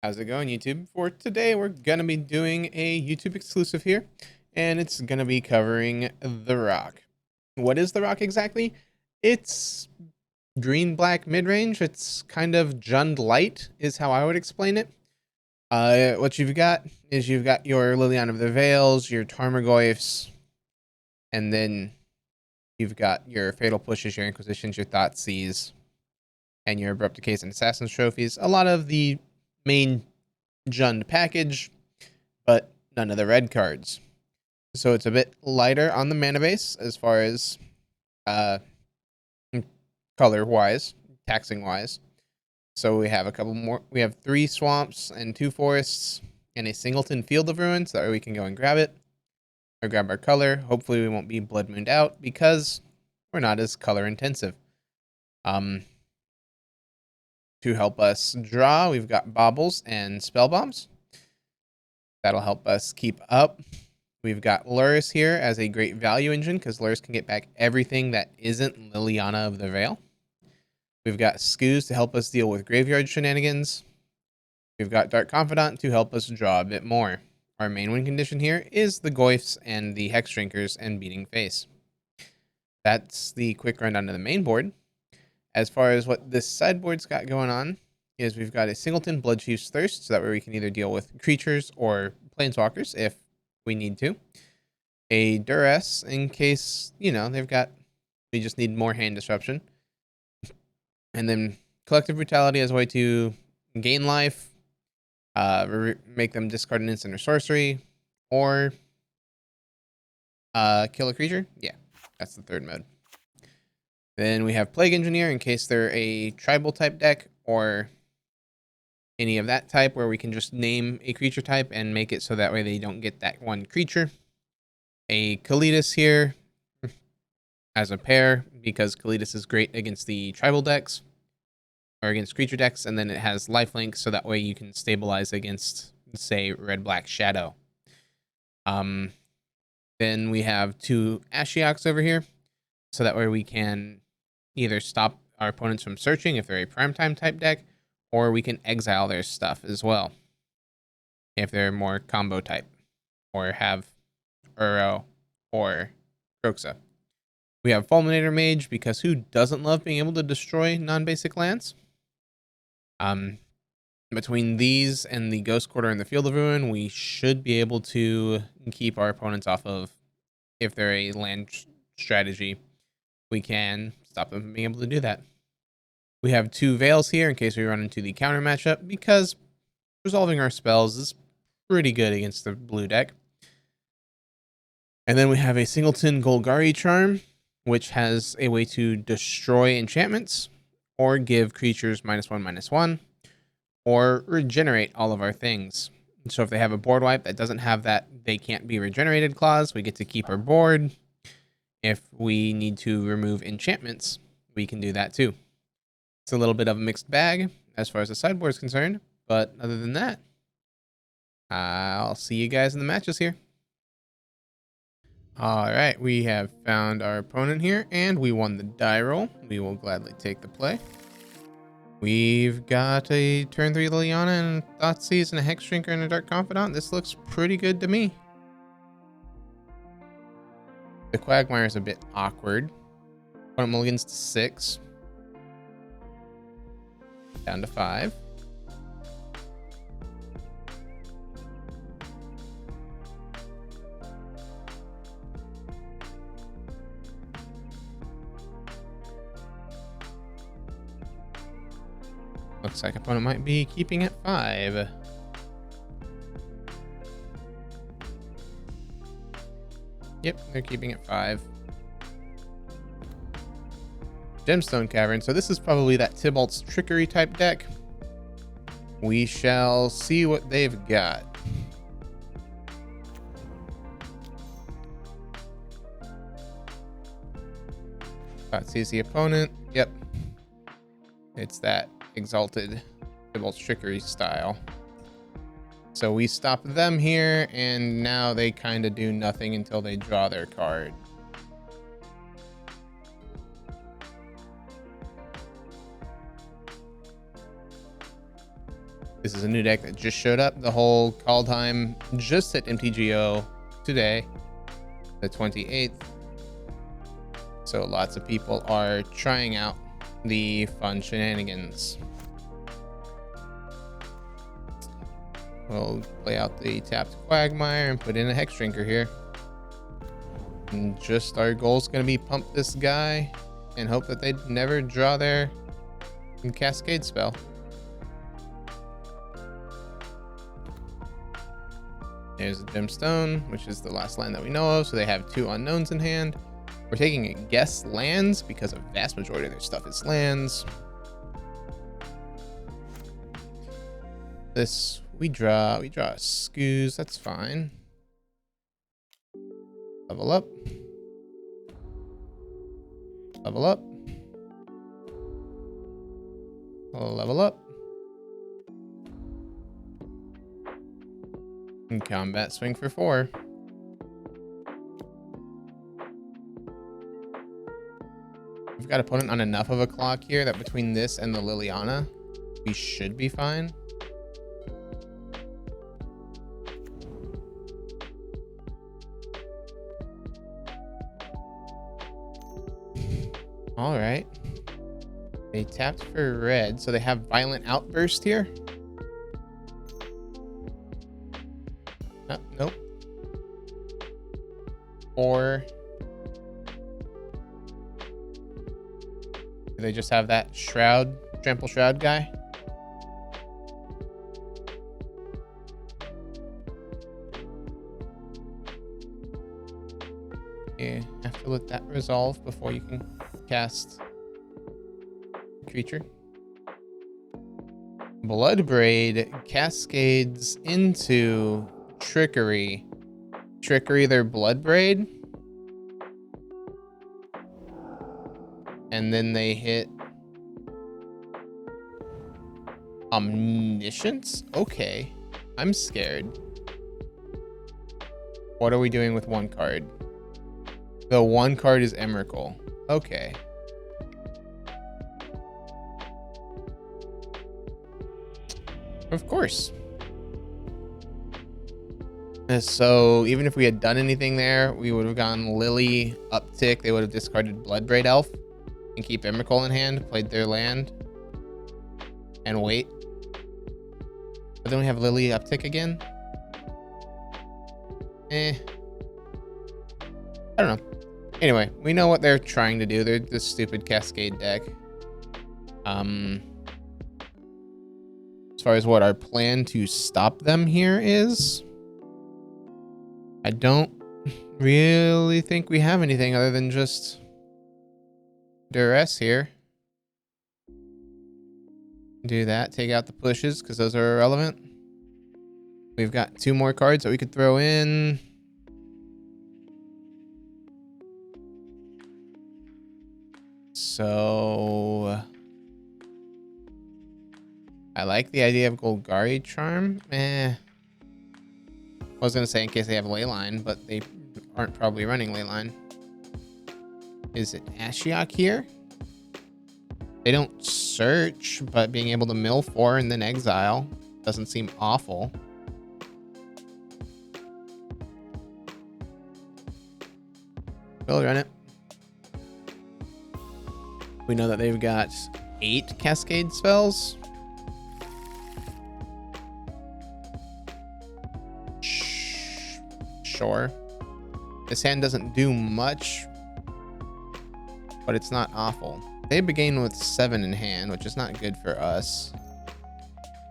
How's it going, YouTube? For today, we're going to be doing a YouTube exclusive here, and it's going to be covering The Rock. What is The Rock exactly? It's green-black mid-range. It's kind of Jund light, is how I would explain it. What you've got is you've got your Liliana of the Veils, your Tarmogoyfs, and then you've got your Fatal Pushes, your Inquisitions, your Thoughtseize, and your Abrupt Decays and Assassin's Trophies. A lot of the main Jund package, but none of the red cards. So it's a bit lighter on the mana base as far as color wise, taxing wise. So we have a couple more. We have 3 swamps and 2 forests and a singleton Field of Ruins. That way we can go and grab it or grab our color. Hopefully we won't be blood mooned out because we're not as color intensive. To help us draw, we've got Baubles and Spell Bombs. That'll help us keep up. We've got Lurrus here as a great value engine because Lurrus can get back everything that isn't Liliana of the Veil. We've got Skoos to help us deal with graveyard shenanigans. We've got Dark Confidant to help us draw a bit more. Our main win condition here is the Goyfs and the Hex Drinkers and Beating Face. That's the quick rundown of the main board. As far as what this sideboard's got going on is we've got a Singleton Bloodchief's Thirst, so that way we can either deal with creatures or planeswalkers if we need to. A Duress in case, we just need more hand disruption. And then Collective Brutality as a way to gain life, make them discard an instant or sorcery, or kill a creature. Yeah, that's the third mode. Then we have Plague Engineer in case they're a tribal type deck or any of that type where we can just name a creature type and make it so that way they don't get that one creature. A Kalitas here as a pair because Kalitas is great against the tribal decks or against creature decks, and then it has lifelink so that way you can stabilize against, say, red-black shadow. Then we have 2 Ashioks over here so that way we can either stop our opponents from searching if they're a primetime type deck, or we can exile their stuff as well if they're more combo type or have Uro or Kroxa. We have Fulminator Mage because who doesn't love being able to destroy non-basic lands? Between these and the Ghost Quarter and the Field of Ruin, we should be able to keep our opponents off of, if they're a land strategy, we can stop them from being able to do that. We have 2 Veils here in case we run into the counter matchup because resolving our spells is pretty good against the blue deck. And then we have a Singleton Golgari Charm, which has a way to destroy enchantments or give creatures -1/-1 or regenerate all of our things. So if they have a board wipe that doesn't have that they can't be regenerated clause, we get to keep our board. If we need to remove enchantments, we can do that too. It's a little bit of a mixed bag as far as the sideboard is concerned, but other than that, I'll see you guys in the matches here. All right, we have found our opponent here, and we won the die roll. We will gladly take the play. We've got a turn 3 Liliana and Thoughtseize and a Hex Drinker and a Dark Confidant. This looks pretty good to me. The Quagmire is a bit awkward. Opponent mulligans to 6. Down to 5. Looks like opponent might be keeping at 5. Yep, they're keeping it 5. Gemstone Cavern. So this is probably that Tybalt's Trickery type deck. We shall see what they've got. Sees the opponent. Yep. It's that Exalted Tybalt's Trickery style. So we stop them here, and now they kind of do nothing until they draw their card. This is a new deck that just showed up. The whole Kaldheim just hit mtgo today, the 28th. So lots of people are trying out the fun shenanigans. We'll play out the tapped Quagmire and put in a Hex Drinker here. And just our goal is going to be pump this guy and hope that they never draw their Cascade spell. There's a Gemstone, which is the last land that we know of, so they have 2 unknowns in hand. We're taking a guess lands because a vast majority of their stuff is lands. This we draw a Scoos, that's fine. Level up. Level up. Level up. And combat swing for 4. We've got opponent on enough of a clock here that between this and the Liliana, we should be fine. All right. They tapped for red, so they have Violent Outburst here. Oh, nope. Or do they just have that Shroud, Trample Shroud guy? You have to let that resolve before you can cast creature. Bloodbraid cascades into Trickery. Trickery their Bloodbraid. And then they hit Omniscience? Okay. I'm scared. What are we doing with 1 card? The 1 card is Emrakul. Okay. Of course. So even if we had done anything there, we would have gone Lily uptick. They would have discarded Bloodbraid Elf and keep Emrakul in hand, played their land, and wait. But then we have Lily uptick again. I don't know. Anyway, we know what they're trying to do. They're this stupid Cascade deck. As far as what our plan to stop them here is, I don't really think we have anything other than just duress here. Do that, take out the pushes because those are irrelevant. We've got 2 more cards that we could throw in. So I like the idea of Golgari Charm. I was gonna say in case they have Leyline, but they aren't probably running Leyline. Is it Ashiok here? They don't search, but being able to mill 4 and then exile doesn't seem awful. We'll run it. We know that they've got 8 Cascade spells. Sure. This hand doesn't do much, but it's not awful. They begin with 7 in hand, which is not good for us.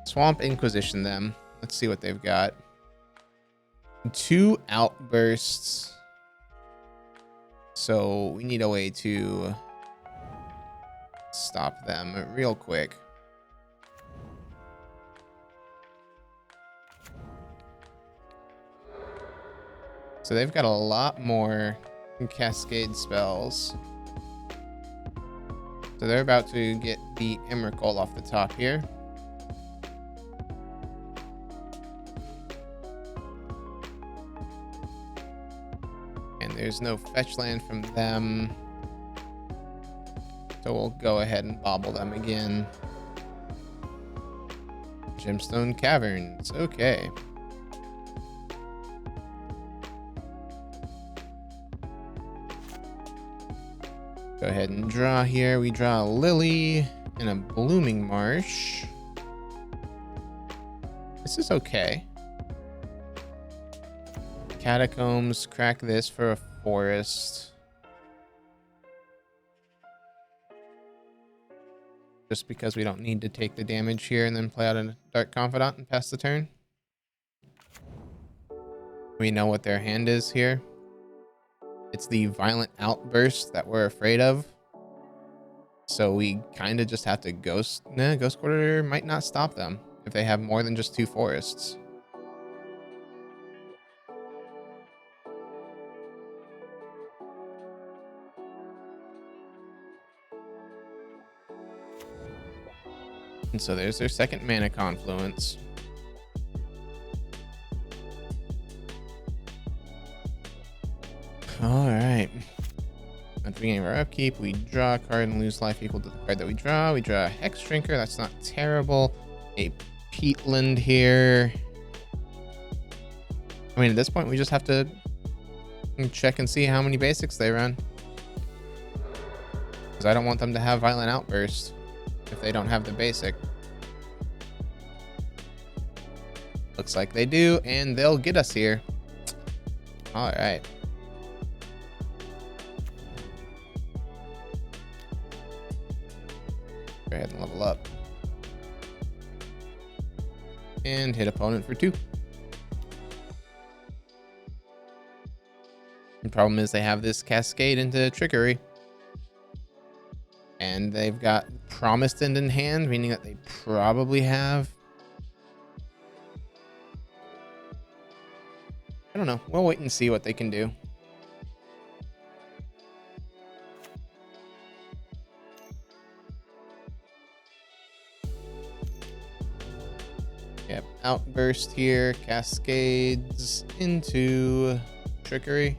Swamp Inquisition them. Let's see what they've got. 2 outbursts. So we need a way to stop them real quick. So they've got a lot more Cascade spells. So they're about to get the Emrakul off the top here. And there's no fetch land from them. So we'll go ahead and bobble them again. Gemstone Caverns. Okay. Go ahead and draw here. We draw a Lily and a Blooming Marsh. This is okay. Catacombs, crack this for a forest. Just because we don't need to take the damage here and then play out a Dark Confidant and pass the turn. We know what their hand is here. It's the Violent Outburst that we're afraid of. So we kind of just have to Ghost... Nah, Ghost Quarter might not stop them if they have more than just 2 forests. And so there's their second mana confluence. Alright. At the beginning of our upkeep, we draw a card and lose life equal to the card that we draw. We draw a Hex Drinker. That's not terrible. A Peatland here. I mean, at this point, we just have to check and see how many basics they run. Because I don't want them to have Violent Outburst if they don't have the basic. Looks like they do, and they'll get us here. Alright. Go ahead and level up. And hit opponent for 2. The problem is they have this Cascade into Trickery. And they've got Promised End in hand, meaning that they probably have... I don't know. We'll wait and see what they can do. Yep, Outburst here, Cascades into Trickery.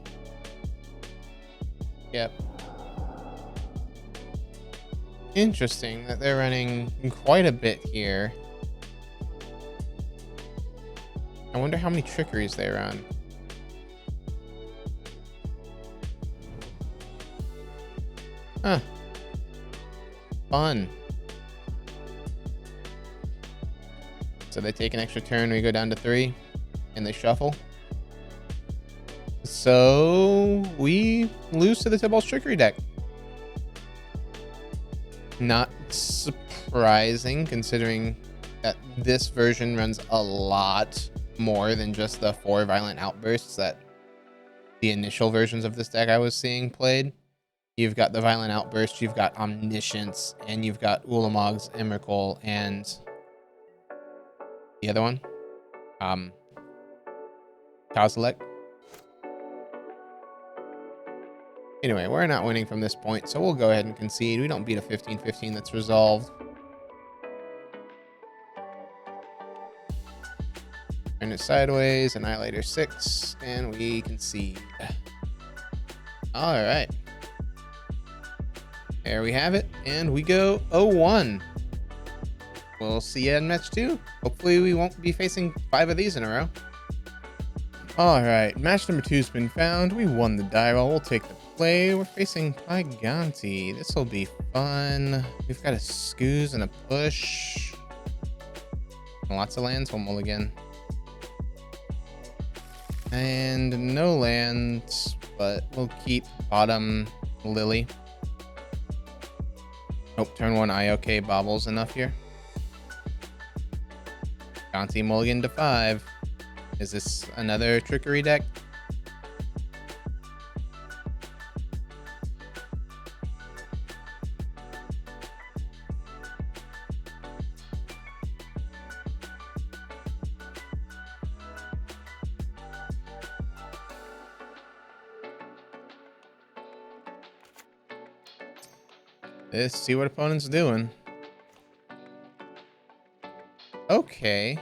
Yep. Interesting that they're running quite a bit here. I wonder how many Trickeries they run. Huh. Fun. So they take an extra turn, we go down to 3, and they shuffle. So we lose to the Tybalt's Trickery deck. Not surprising, considering that this version runs a lot more than just the 4 Violent Outbursts that the initial versions of this deck I was seeing played. You've got the Violent Outburst, you've got Omniscience, and you've got Ulamog's Emrakul, and the other one, Kozilek. Anyway, we're not winning from this point, so we'll go ahead and concede. We don't beat a 15-15 that's resolved. Turn it sideways, Annihilator 6, and we concede. Alright. There we have it, and we go 0-1. We'll see you in match 2. Hopefully we won't be facing 5 of these in a row. Alright, match number 2's been found. We won the die roll. We'll take the play. We're facing Giganti. This will be fun. We've got a Scooze and a Push. Lots of lands. We'll mulligan. And no lands, but we'll keep bottom Lily. Hope turn 1 IOK bobbles enough here. Giganti mulligan to 5. Is this another Trickery deck? Let's see what opponent's doing. Okay.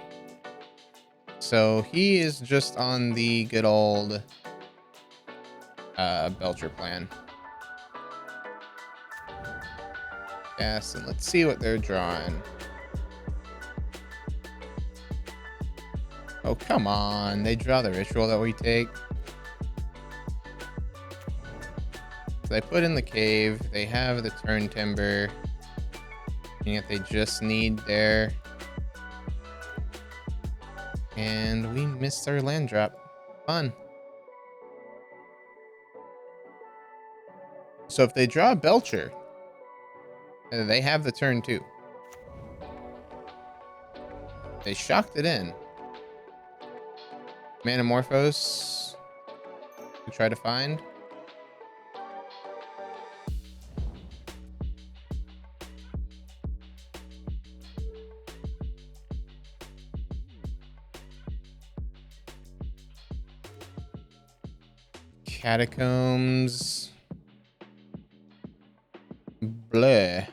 So he is just on the good old Belcher plan. Yes, and let's see what they're drawing. Oh, come on. They draw the ritual that we take. So they put in the cave. They have the turn timber. And yet they just need their... And we missed our land drop. Fun. So if they draw a Belcher, they have the turn too. They shocked it in. Manamorphose to try to find. Catacombs. Bleh.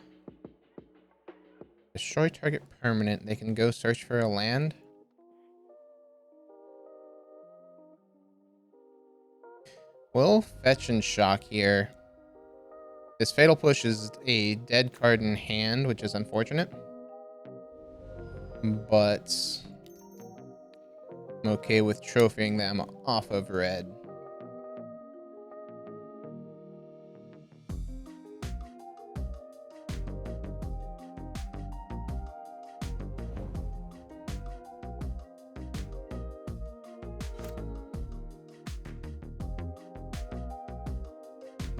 Destroy target permanent. They can go search for a land. We'll fetch and shock here. This Fatal Push is a dead card in hand, which is unfortunate. But I'm okay with trophying them off of red.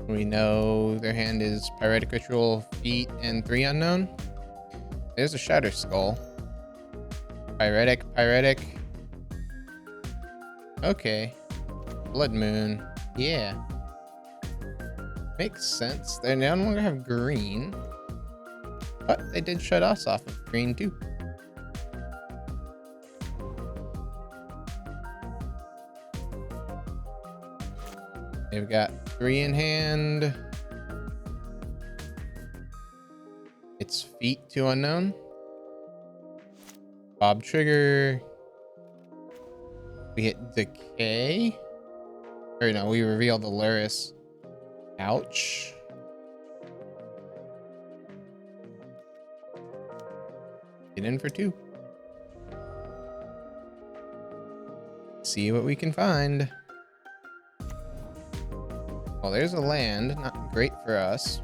We know their hand is Pyretic Ritual, Feet, and 3 unknown. There's a Shatter Skull. Pyretic. Okay. Blood Moon. Yeah. Makes sense. They no longer have green. But they did shut us off of green too. They've got 3 in hand. It's Feet, 2 unknown. Bob Trigger. We hit Decay. Or no, we reveal the Luris. Ouch. Get in for 2. See what we can find. Well, there's a land. Not great for us.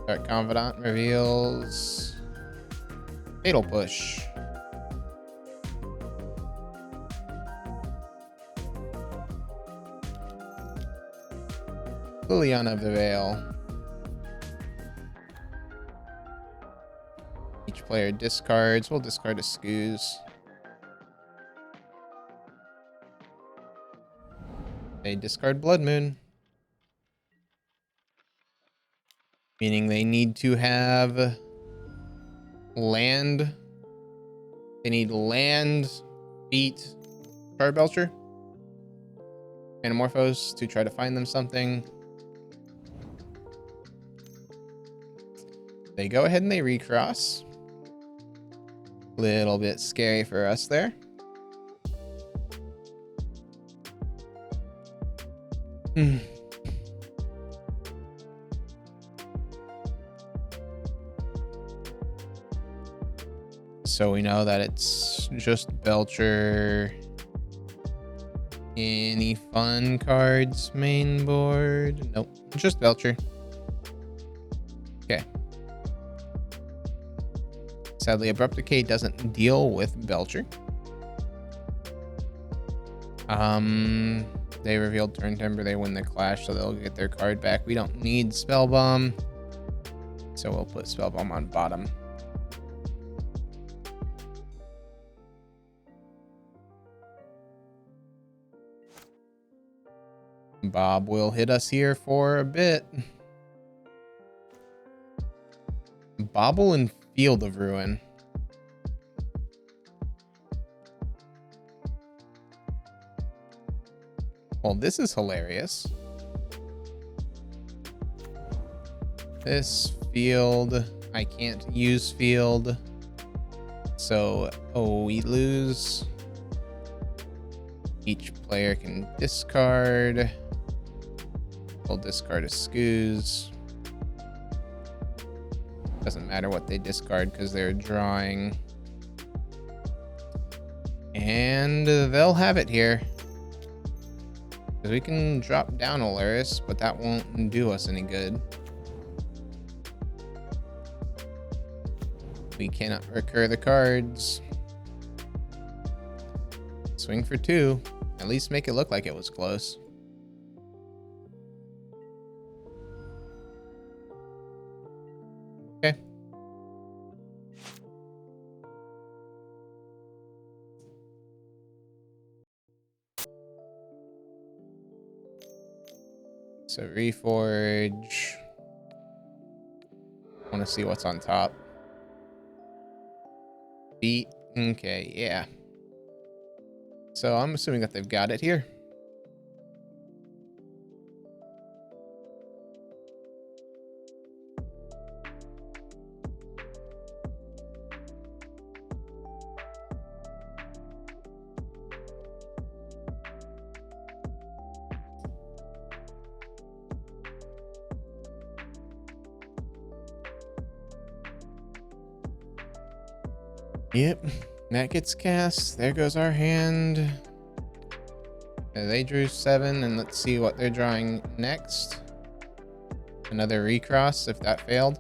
Dark Confidant reveals Fatal Push. Liliana of the Veil. Each player discards. We'll discard a Scooze. They discard Blood Moon. Meaning they need to have land. They need land, Feet, Charbelcher, Manamorphose to try to find them something. They go ahead and they recross. Little bit scary for us there. So we know that it's just Belcher. Any fun cards main board? Nope, just Belcher. Okay. Sadly, Abrupt Decay doesn't deal with Belcher. They revealed Turn Timber, they win the Clash, so they'll get their card back. We don't need Spell Bomb, so we'll put Spell Bomb on bottom. Bob will hit us here for a bit. Bobble and Field of Ruin. Well, this is hilarious. This field, I can't use field. So, we lose. Each player can discard. We'll discard a Scooze. Doesn't matter what they discard because they're drawing. And they'll have it here. Because we can drop down Alaris, but that won't do us any good. We cannot recur the cards. Swing for 2. At least make it look like it was close. Okay. So reforge. Want to see what's on top. Beat. Okay, yeah. So I'm assuming that they've got it here. Yep, that gets cast. There goes our hand. They drew 7, and let's see what they're drawing next. Another recross if that failed.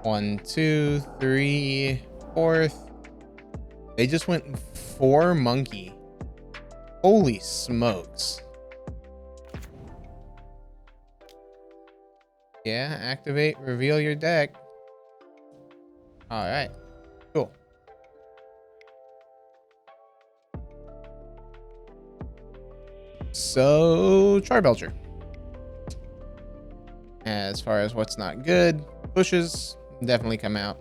1, 2, 3, 4th. They just went 4 monkey. Holy smokes. Yeah, activate, reveal your deck. All right, cool. So, Charbelcher. As far as what's not good, pushes definitely come out.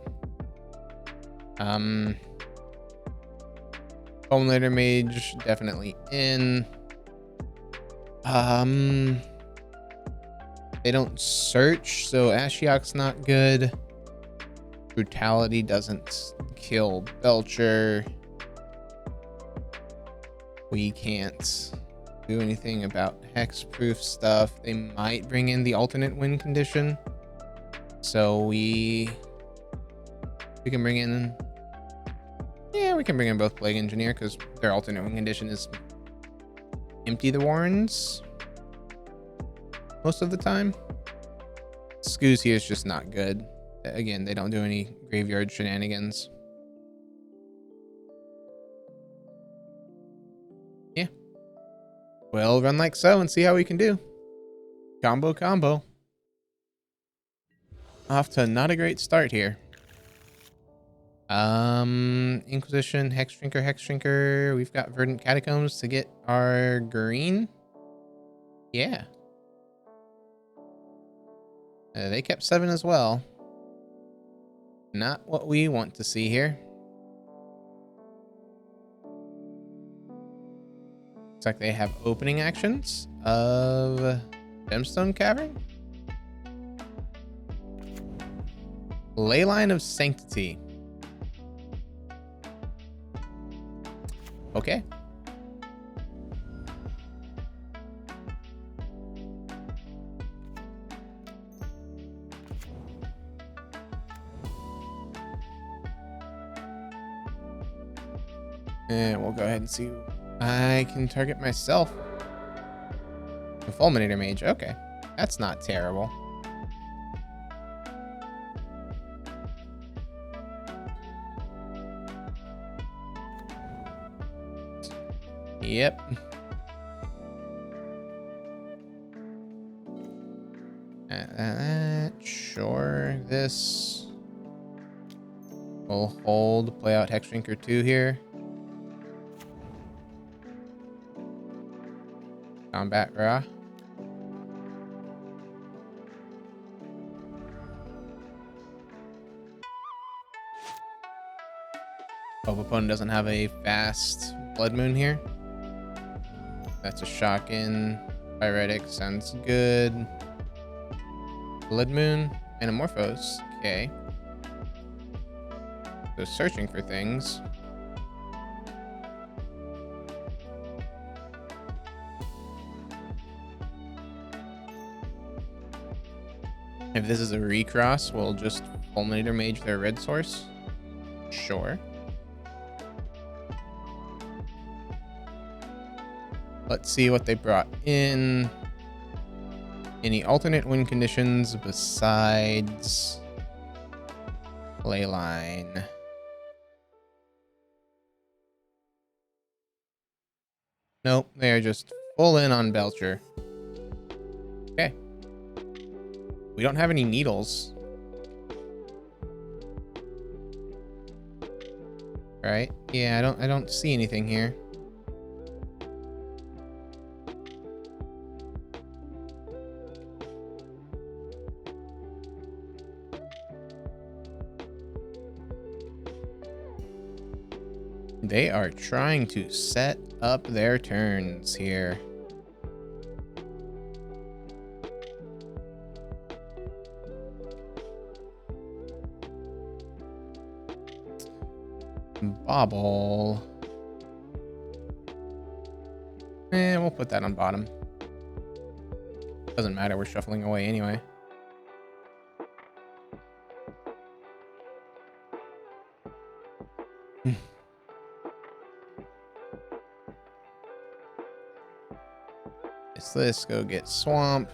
Fulminator Mage definitely in. They don't search, so Ashiok's not good. Brutality doesn't kill Belcher. We can't do anything about hexproof stuff. They might bring in the alternate win condition. So we can bring in, yeah, we can bring in both Plague Engineer because their alternate win condition is empty the warrens most of the time. Scoos here is just not good. Again, they don't do any graveyard shenanigans. Yeah. Well, run like so and see how we can do. Combo. Off to not a great start here. Inquisition, Hex Shrinker. We've got Verdant Catacombs to get our green. Yeah. They kept 7 as well. Not what we want to see here. Looks like they have opening actions of Gemstone Cavern. Leyline of Sanctity. Okay. And we'll go ahead and see. I can target myself. A Fulminator Mage. Okay. That's not terrible. Yep. Sure. This will hold. Play out Hex Shrinker 2 here. Combat Ra. Hope opponent doesn't have a fast Blood Moon here. That's a Shockin. Pyretic sounds good. Blood Moon. Metamorphose. Okay. So searching for things. If this is a recross, we'll just Fulminator Mage their red source. Sure. Let's see what they brought in. Any alternate win conditions besides Leyline? Nope, they are just full in on Belcher. Okay. We don't have any needles. Right? Yeah, I don't see anything here. They are trying to set up their turns here. Bobble. We'll put that on bottom. Doesn't matter, we're shuffling away anyway. Let's go get Swamp.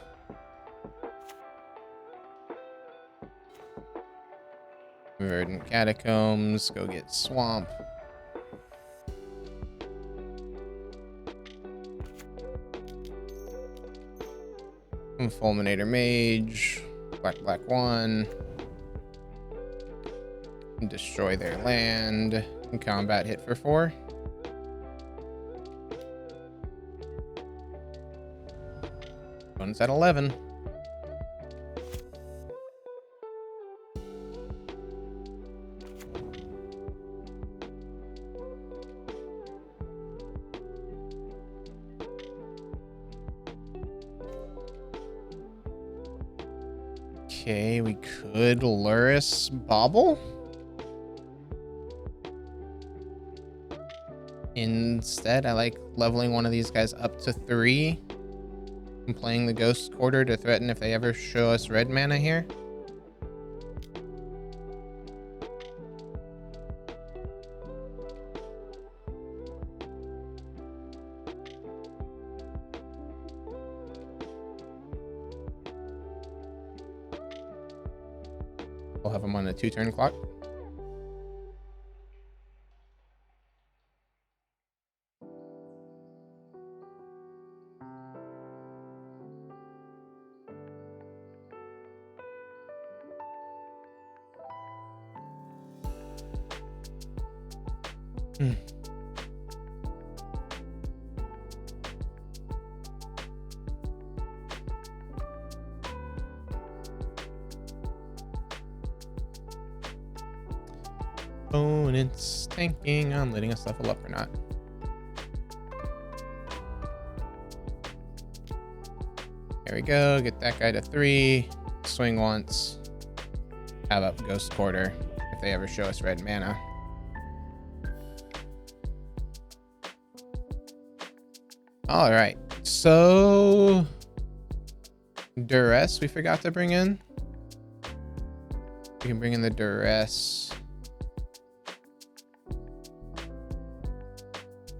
Verdant Catacombs, go get Swamp. Fulminator Mage, Black 1. Destroy their land. Combat hit for 4. One's at 11. Okay, we could Luris Bobble. Instead, I like leveling one of these guys up to 3. And playing the Ghost Quarter to threaten if they ever show us red mana here. We'll have them on a 2-turn clock. Opponent's tanking on letting us level up or not. There we go. Get that guy to 3. Swing once. Have up Ghost Quarter if they ever show us red mana. All right. So Duress we forgot to bring in. We can bring in the Duress.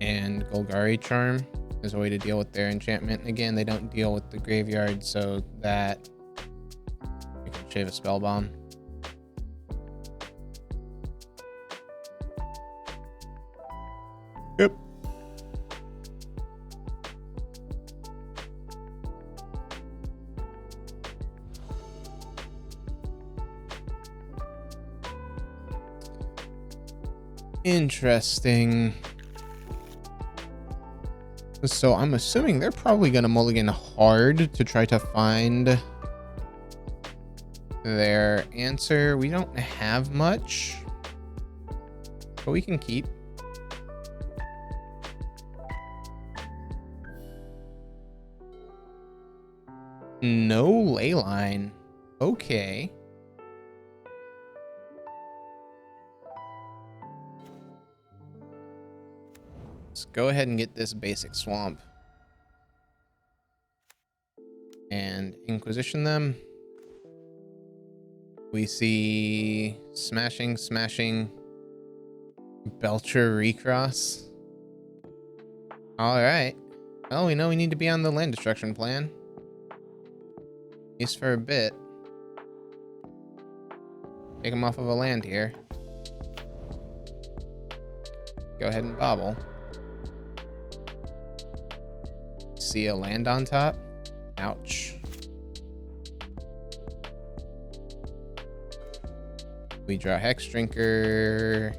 And Golgari Charm is a way to deal with their enchantment. Again, they don't deal with the graveyard, so that we can shave a spell bomb. Yep. Interesting. So I'm assuming they're probably going to mulligan hard to try to find their answer. We don't have much, but we can keep. No Leyline. Okay. Let's go ahead and get this basic Swamp. And Inquisition them. We see smashing, Belcher Recross. All right. Well, we know we need to be on the land destruction plan. At least for a bit. Take them off of a land here. Go ahead and bobble. See a land on top? Ouch. We draw Hex Drinker.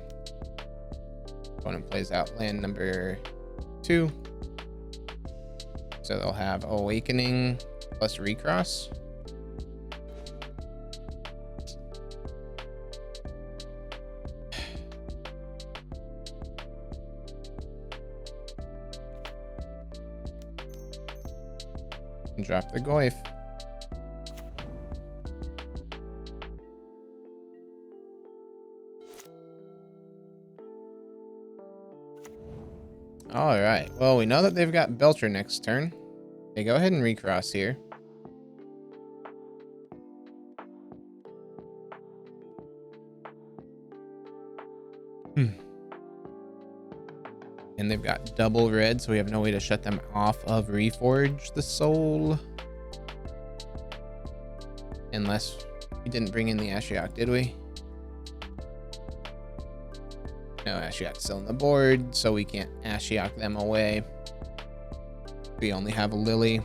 Opponent plays out land number 2. So they'll have Awakening plus Recross. And drop the Goyf. All right. Well, we know that they've got Belcher next turn. Okay, go ahead and recross here. And they've got double red, so we have no way to shut them off of Reforge the Soul. Unless we didn't bring in the Ashiok, did we? No, Ashiok's still on the board, so we can't Ashiok them away. We only have a Lily.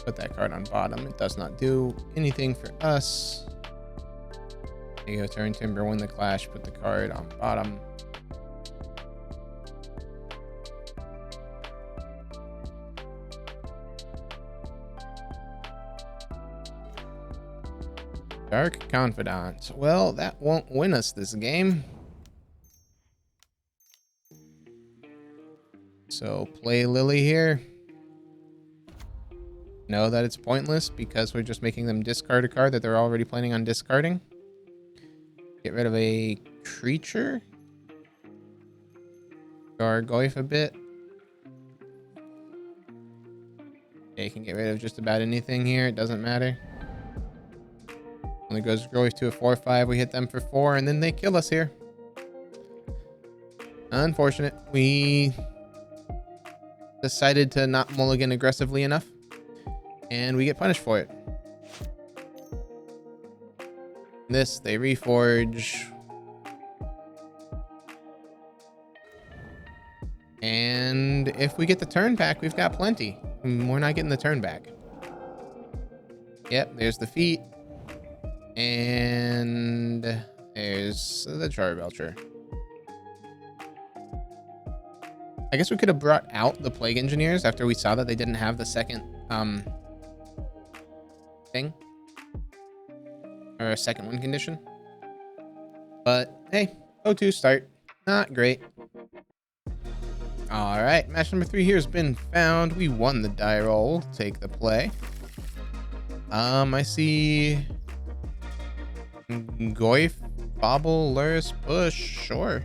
Put that card on bottom. It does not do anything for us. There you go, turn Timber, win the clash, put the card on bottom. Dark Confidant. Well, that won't win us this game. So play Lily here. Know that it's pointless because we're just making them discard a card that they're already planning on discarding. Get rid of a creature. Gargoyf a bit. They can get rid of just about anything here. It doesn't matter. Only goes Gargoyf to a 4/5. We hit them for 4, and then they kill us here. Unfortunate. We decided to not mulligan aggressively enough, and we get punished for it. This, they reforge. And if we get the turn back, we've got plenty. We're not getting the turn back. Yep, there's the feat. And there's the Charbelcher. I guess we could have brought out the Plague Engineers after we saw that they didn't have the second thing. Or a second win condition. But hey, 0-2 start. Not great. Alright, match number 3 here has been found. We won the die roll. Take the play. I see Goyf, Bobble, Luris, Push. Sure.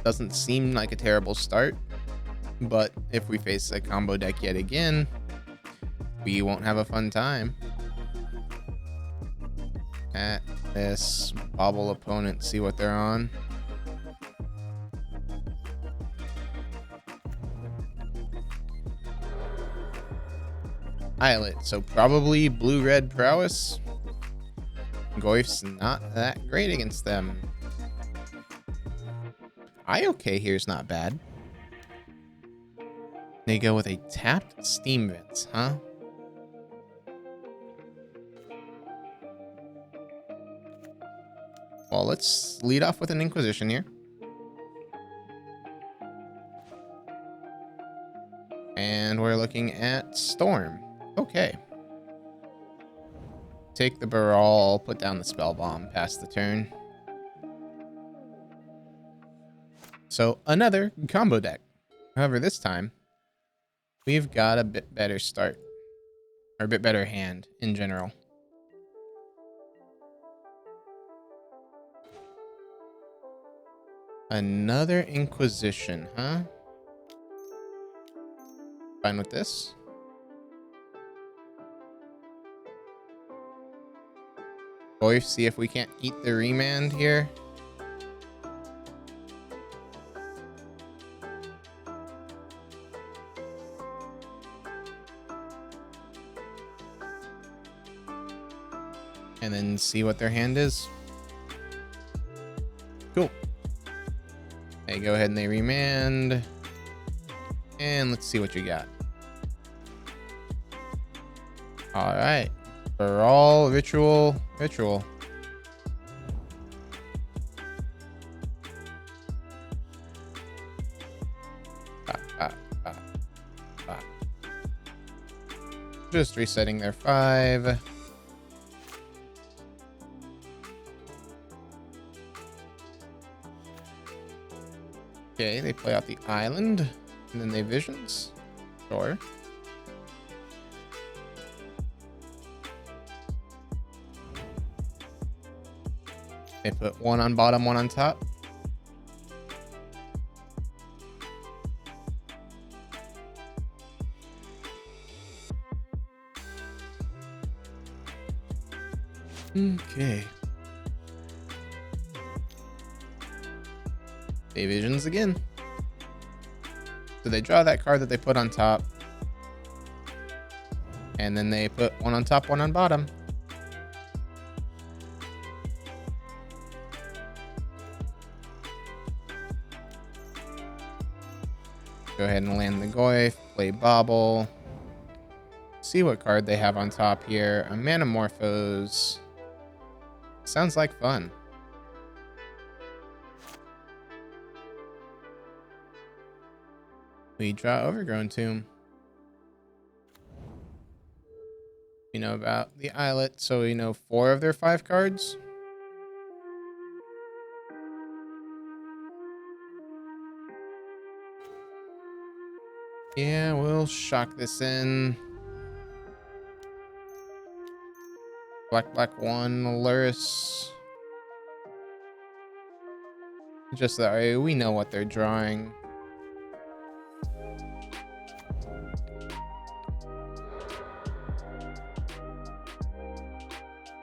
Doesn't seem like a terrible start. But if we face a combo deck yet again, we won't have a fun time. At this Bobble opponent, see what they're on. Islet, so probably blue-red prowess. Goyf's not that great against them. IOK here's not bad. They go with a tapped Steam Vents, huh? Well, let's lead off with an Inquisition here. And we're looking at Storm. Okay. Take the Baral, put down the Spell Bomb, pass the turn. So another combo deck. However, this time, we've got a bit better start. Or a bit better hand in general. Another Inquisition, huh? Fine with this. Goyf, see if we can't eat the remand here. and then see what their hand is. Cool. They go ahead and they remand. And let's see what you got. All right. For all ritual. Just resetting their 5. Okay, they play out the island, and then they visions. Sure. They put 1 on bottom, 1 on top. Okay. They visions again. So they draw that card that they put on top. And then they put 1 on top, 1 on bottom. Go ahead and land the Goyf, play Bobble. See what card they have on top here. A Manamorphose. Sounds like fun. We draw Overgrown Tomb. We know about the Islet, so we know 4 of their 5 cards. Yeah, we'll shock this in. Black 1, Luris. Just that way we know what they're drawing.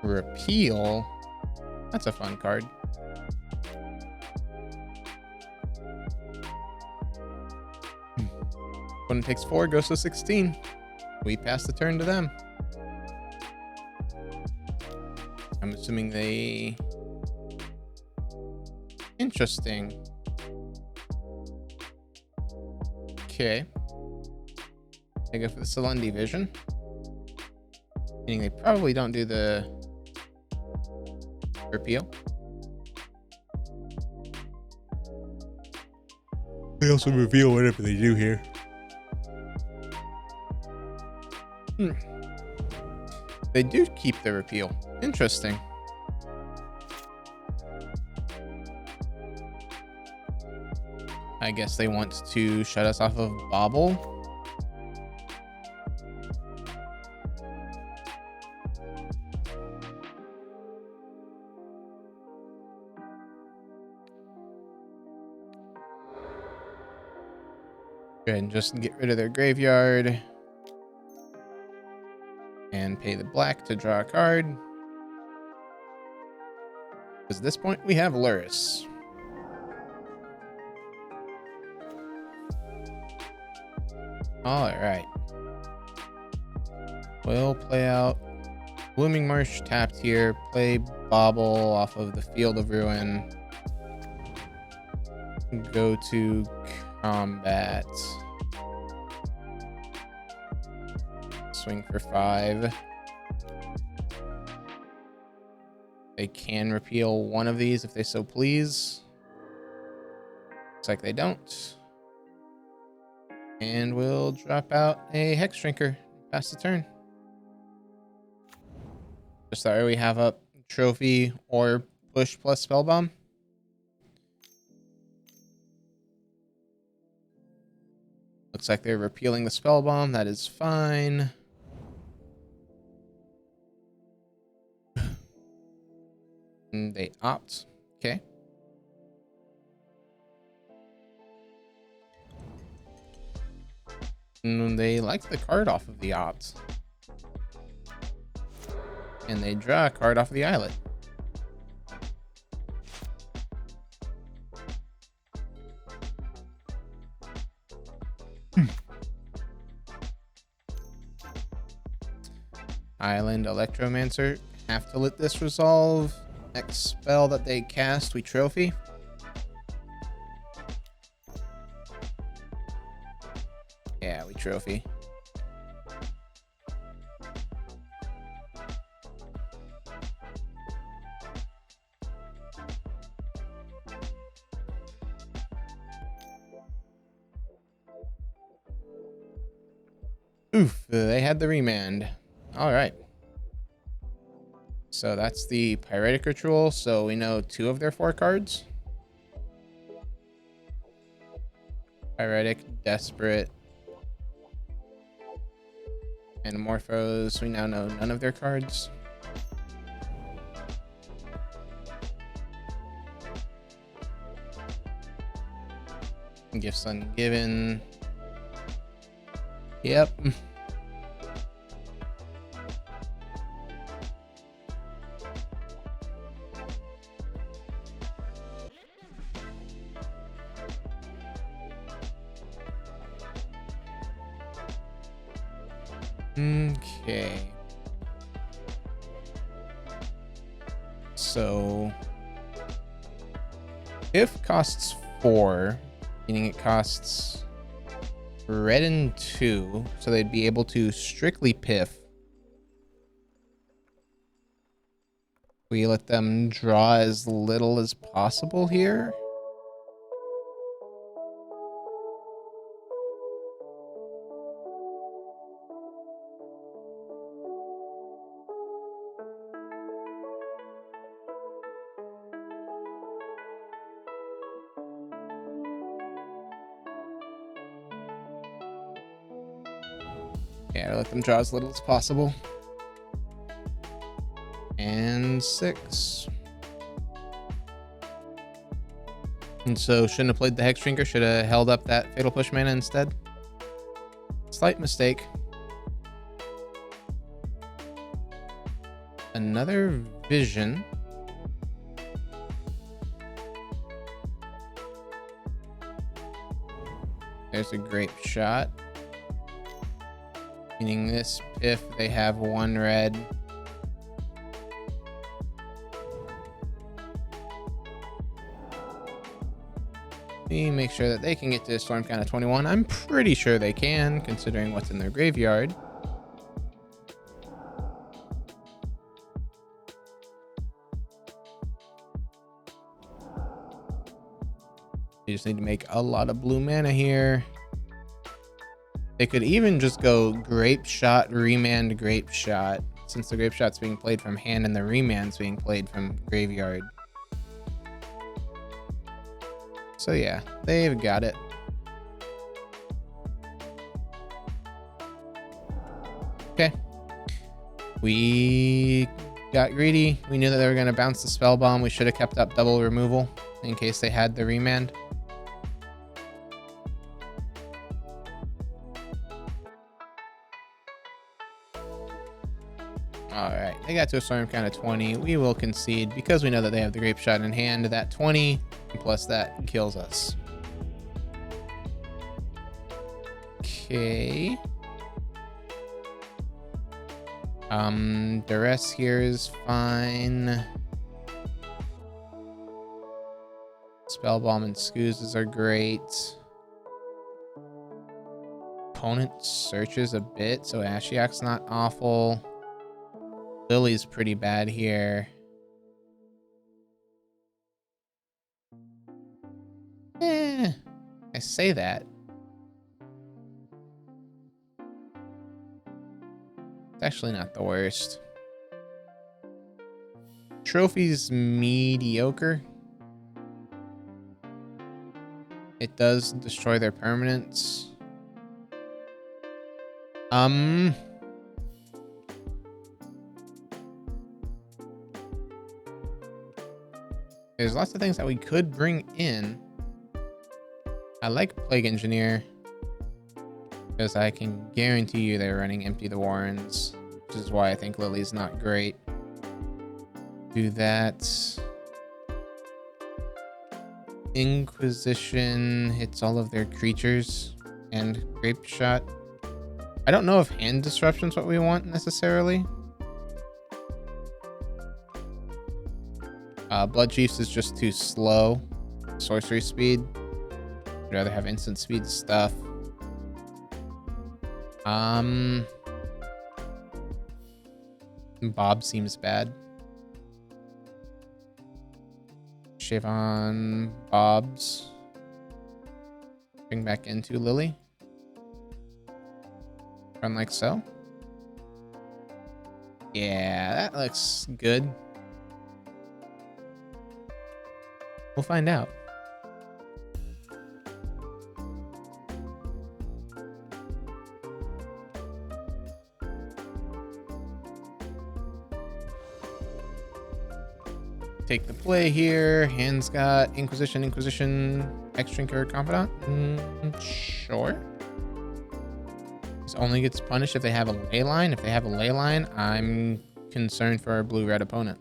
Repeal. That's a fun card. When it takes 4, goes to 16. We pass the turn to them. I'm assuming they... Interesting. Okay. They go for the Selendi Vision. Meaning they probably don't do the repeal. They also reveal whatever they do here. They do keep the repeal. Interesting. I guess they want to shut us off of Bobble. Go ahead and just get rid of their graveyard. And pay the black to draw a card. Because at this point, we have Luris. Alright. We'll play out Blooming Marsh tapped here. Play Bobble off of the Field of Ruin. Go to combat. Swing for 5. They can repeal one of these if they so please. Looks like they don't. And we'll drop out a Hex Drinker. Pass the turn. Just that way we have up Trophy or Push plus Spellbomb. Looks like they're repealing the Spellbomb. That is fine. And they opt. Okay. And they like the card off of the opt. And they draw a card off of the Islet. Island Electromancer. Have to let this resolve. Next spell that they cast, we trophy. Yeah, we trophy. Oof, they had the remand. All right. So that's the Pyretic Ritual. So we know 2 of their 4 cards. Pyretic, Desperate, and Morphos. We now know none of their cards. Gifts Ungiven. Yep. Okay. So if costs 4, meaning it costs red and 2, so they'd be able to strictly piff. We let them draw as little as possible here. Yeah, let them draw as little as possible. And 6. And so shouldn't have played the Hex Drinker, should have held up that Fatal Push mana instead. Slight mistake. Another Vision. There's a Grape Shot. Meaning this, if they have 1 red. We make sure that they can get to a Storm count of 21. I'm pretty sure they can, considering what's in their graveyard. You just need to make a lot of blue mana here. They could even just go Grape Shot, Remand, Grape Shot, since the Grape Shot's being played from hand and the Remand's being played from graveyard. So yeah, they've got it. Okay. We got greedy. We knew that they were going to bounce the Spell Bomb. We should have kept up double removal in case they had the Remand. Alright, they got to a Storm count of 20. We will concede because we know that they have the Grape Shot in hand. That 20 plus that kills us. Okay. Duress here is fine. Spell Bomb and Scoozes are great. Opponent searches a bit, so Ashiok's not awful. Lily's pretty bad here. I say that. It's actually not the worst. Trophy's mediocre. It does destroy their permanents. There's lots of things that we could bring in. I like Plague Engineer because I can guarantee you they're running Empty the Warrens, which is why I think Lily's not great. Do that. Inquisition hits all of their creatures and Grape Shot. I don't know if Hand Disruption's what we want necessarily. Blood Chiefs is just too slow. Sorcery speed. I'd rather have instant speed stuff. Bob seems bad. Shavon, Bob's. Bring back into Lily. Run like so. Yeah, that looks good. We'll find out. Take the play here. Hands got Inquisition, X-Drinker, Confidant. Sure. This only gets punished if they have a ley line. If they have a ley line, I'm concerned for our blue-red opponent.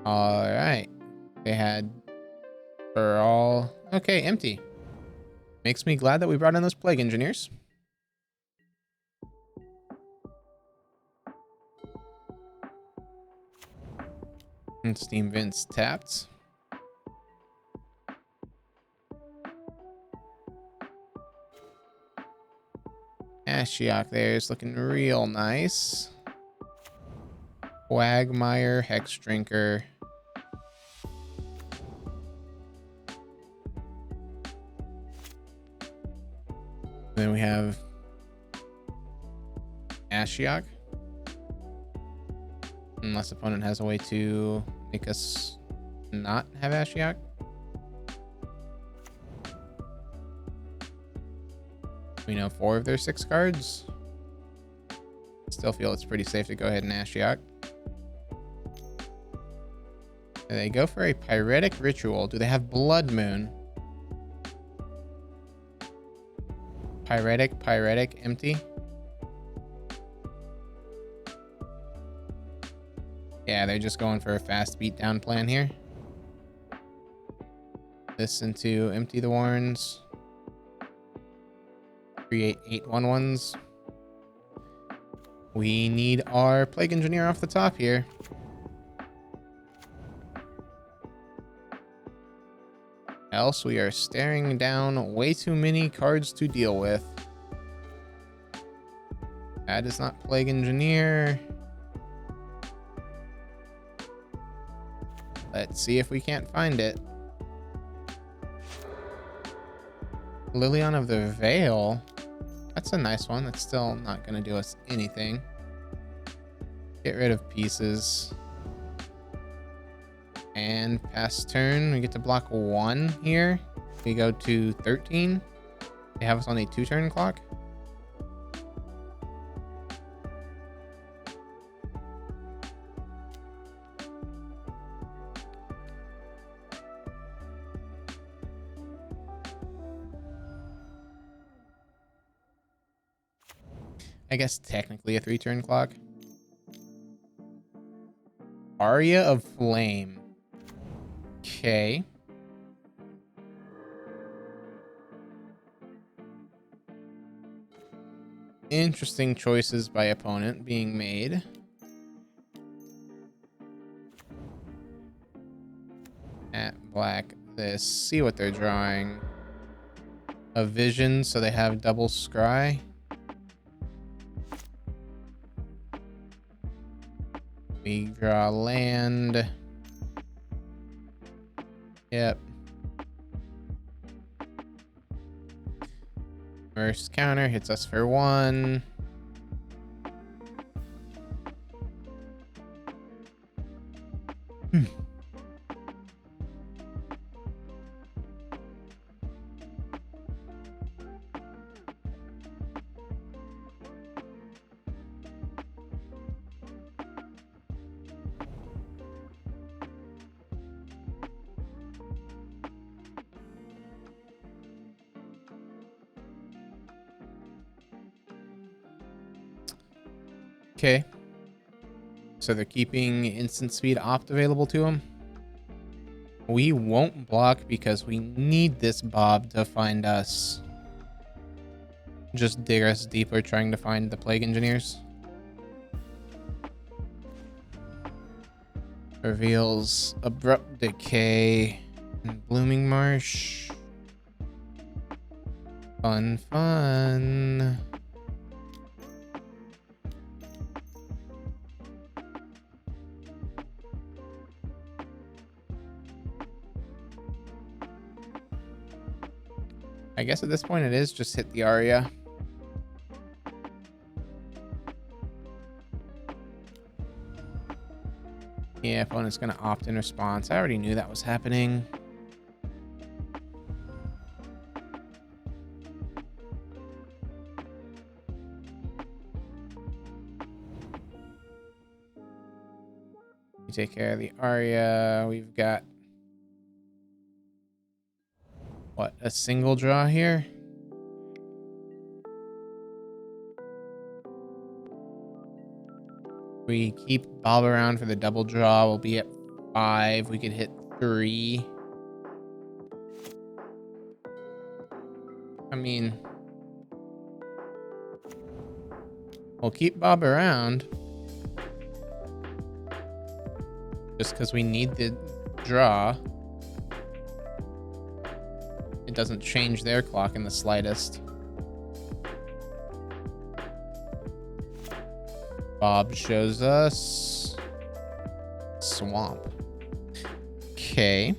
All right. They had for all. Okay, empty. Makes me glad that we brought in those Plague Engineers. And Steam Vents tapped. Ashiok there is looking real nice. Quagmire, Hex Drinker. Then we have Ashiok. Unless opponent has a way to make us not have Ashiok. We know 4 of their 6 cards. Still feel it's pretty safe to go ahead and Ashiok. They go for a Pyretic Ritual. Do they have Blood Moon? Pyretic, empty. Yeah, they're just going for a fast beatdown plan here. This into empty the warrens. Create 8 1/1s. We need our Plague Engineer off the top here. Else we are staring down way too many cards to deal with. That is not Plague Engineer. Let's see if we can't find it. Lilion of the Veil. That's a nice one. That's still not going to do us anything. Get rid of pieces. And past turn, we get to block 1 here. We go to 13. They have us on a 2-turn clock. I guess technically a 3-turn clock. Aria of Flame. Okay. Interesting choices by opponent being made. At black this. See what they're drawing. A vision, so they have double scry. We draw land. Yep. First counter hits us for 1. Okay. So they're keeping instant speed opt available to them. We won't block because we need this Bob to find us. Just dig us deeper trying to find the Plague Engineers. Reveals Abrupt Decay and Blooming Marsh. Fun, fun. I guess at this point it is just hit the Aria. Yeah, opponent's gonna opt in response. I already knew that was happening. We take care of the Aria. We've got what, a single draw here? We keep Bob around for the double draw. We'll be at 5. We could hit 3. I mean, we'll keep Bob around just because we need the draw. It doesn't change their clock in the slightest. Bob shows us Swamp. Okay.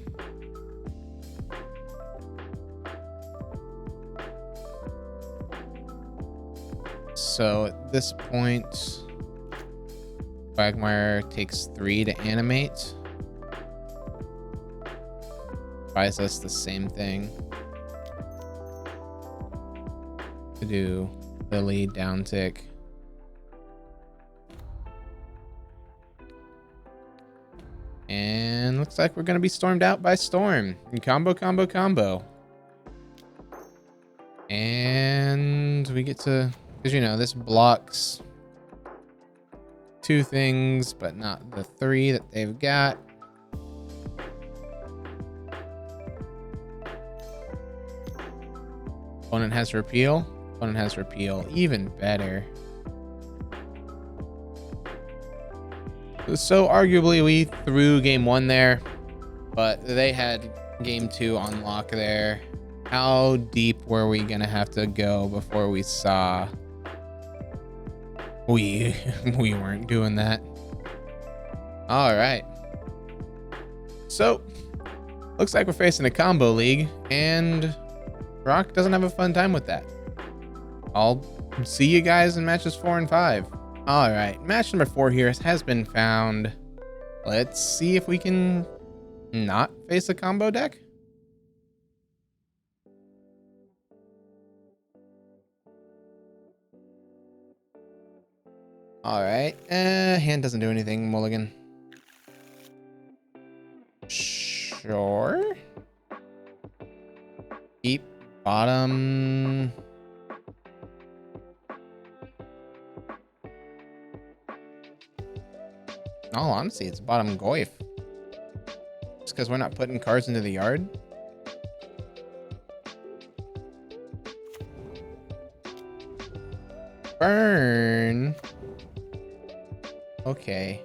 So at this point, Quagmire takes 3 to animate. Buys us the same thing. To do Lily down tick. And looks like we're going to be stormed out by Storm. And combo, combo, combo. And we get to, because you know, this blocks 2 things, but not the 3 that they've got. Opponent has repeal. Opponent has repeal. Even better. So arguably we threw game 1 there, but they had game 2 on lock there. How deep were we gonna have to go before we saw we weren't doing that? All right. So looks like we're facing a combo league, and Rock doesn't have a fun time with that. I'll see you guys in matches 4 and 5. All right, match number 4 here has been found. Let's see if we can not face a combo deck. All right, hand doesn't do anything, mulligan. Sure. Keep bottom. In all honesty, it's bottom goif. Just because we're not putting cards into the yard. Burn. Okay.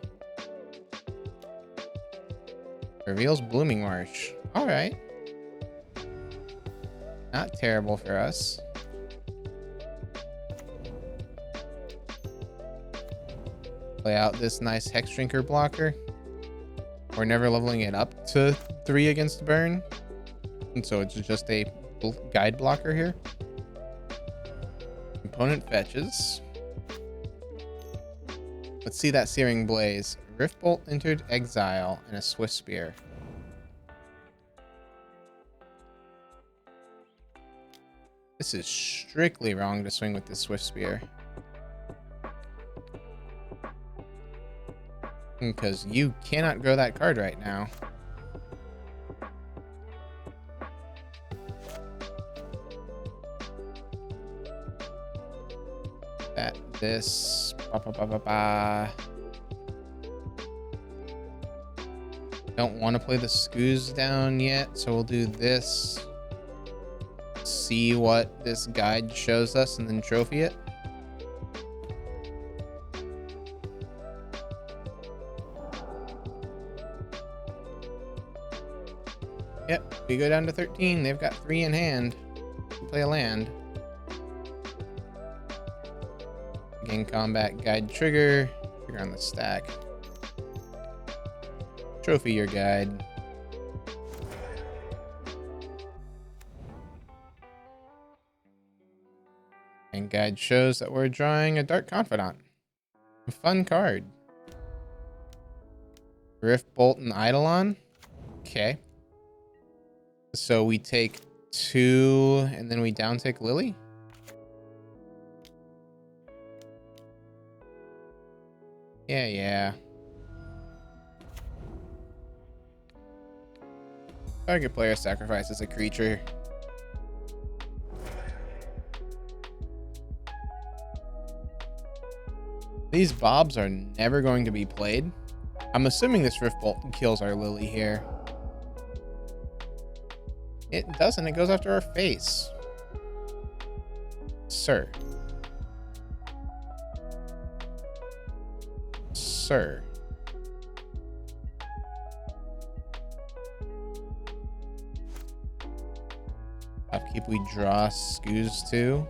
Reveals Blooming Marsh. All right. Not terrible for us. Play out this nice Hex Drinker blocker. We're never leveling it up to 3 against burn. And so it's just a guide blocker here. Opponent fetches. Let's see that Searing Blaze. Riftbolt entered exile and a Swift Spear. This is strictly wrong to swing with this Swift Spear. Because you cannot grow that card right now. This. Don't want to play the Scoos down yet, so we'll do this. See what this guide shows us and then trophy it. Yep, we go down to 13. They've got 3 in hand. Play a land. Again, combat guide trigger. Trigger on the stack. Trophy your guide. And guide shows that we're drawing a Dark Confidant. A fun card. Rift Bolt and Eidolon. Okay. So we take 2 and then we down tick Lily. Yeah. Target player sacrifices a creature. These Bobs are never going to be played. I'm assuming this Rift Bolt kills our Lily here. It doesn't. It goes after our face. Sir. Upkeep, we draw Scoos too.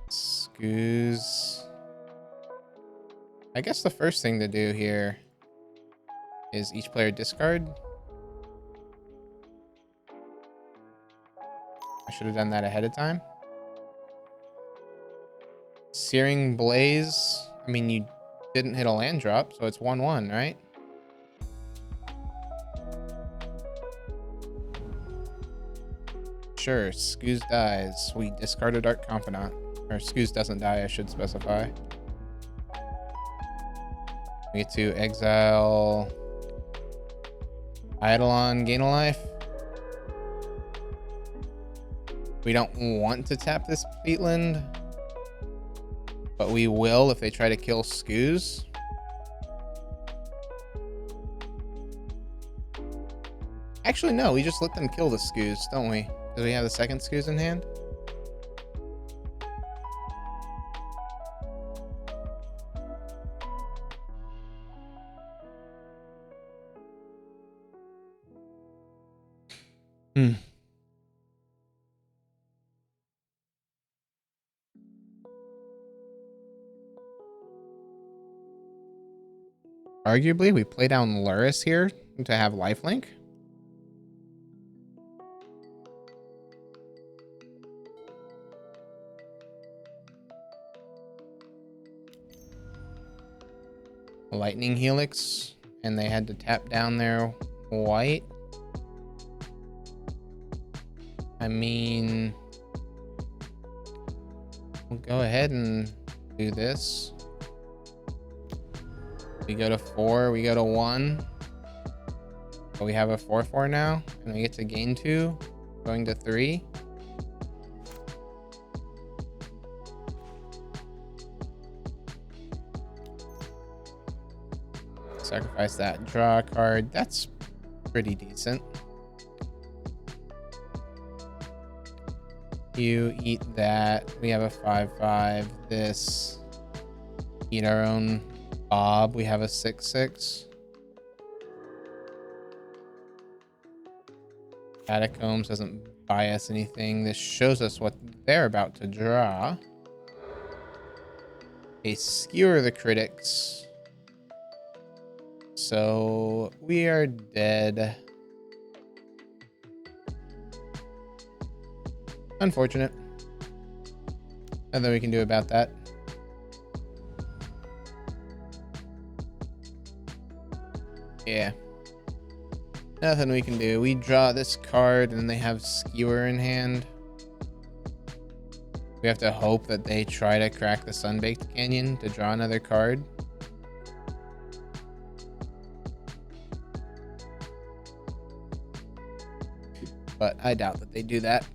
Scoos. I guess the first thing to do here is each player discard. I should have done that ahead of time. Searing Blaze. I mean, you didn't hit a land drop, so it's 1/1, right? Sure, Scoos dies. We discard a Dark Confidant. Or Scoos doesn't die, I should specify. We get to exile Eidolon, gain a life. We don't want to tap this Peatland, but we will if they try to kill Scoos. Actually, no, we just let them kill the Scoos, don't we? Because we have the second Scoos in hand. Arguably, we play down Luris here to have lifelink. Lightning Helix, and they had to tap down their white. I mean, we'll go ahead and do this. We go to 4, we go to 1. But we have a 4/4 now, and we get to gain 2, going to 3. Sacrifice that, draw a card. That's pretty decent. You eat that. We have a 5/5. This. Eat our own Bob. We have a 6/6. Catacombs doesn't buy us anything. This shows us what they're about to draw. They skewer the critics. So we are dead. Unfortunate. Nothing we can do about that. Yeah. Nothing we can do. We draw this card and they have Skewer in hand. We have to hope that they try to crack the Sunbaked Canyon to draw another card. But I doubt that they do that.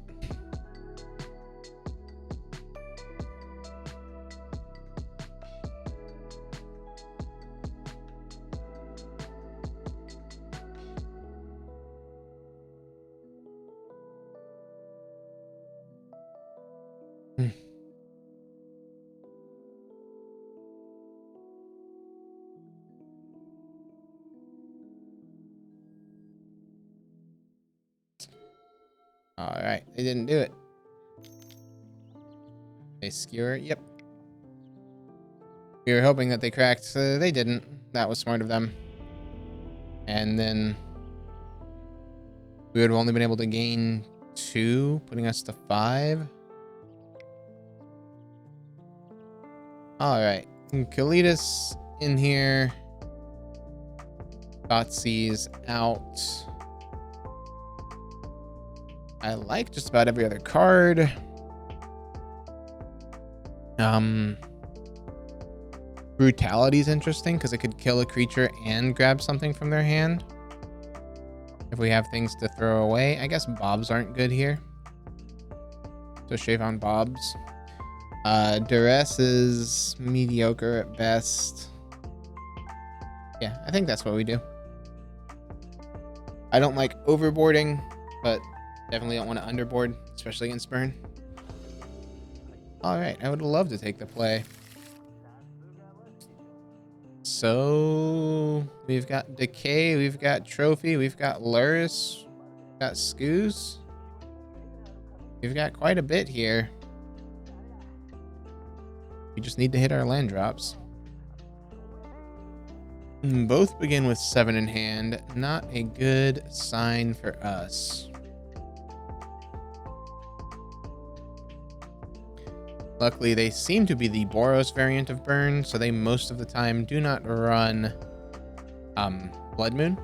Alright, they didn't do it. They skewer, yep. We were hoping that they cracked, so they didn't. That was smart of them. And then we would have only been able to gain 2, putting us to 5. Alright. Kalitas in here. Thoughtseize out. I like just about every other card. Brutality is interesting because it could kill a creature and grab something from their hand. If we have things to throw away. I guess Bobs aren't good here. So shave on Bobs. Duress is mediocre at best. Yeah, I think that's what we do. I don't like overboarding, but definitely don't want to underboard, especially against Burn. Alright, I would love to take the play. So we've got Decay, we've got Trophy, we've got Luris, we've got Scoos. We've got quite a bit here. We just need to hit our land drops. Both begin with 7 in hand. Not a good sign for us. Luckily, they seem to be the Boros variant of Burn, so they most of the time do not run Blood Moon.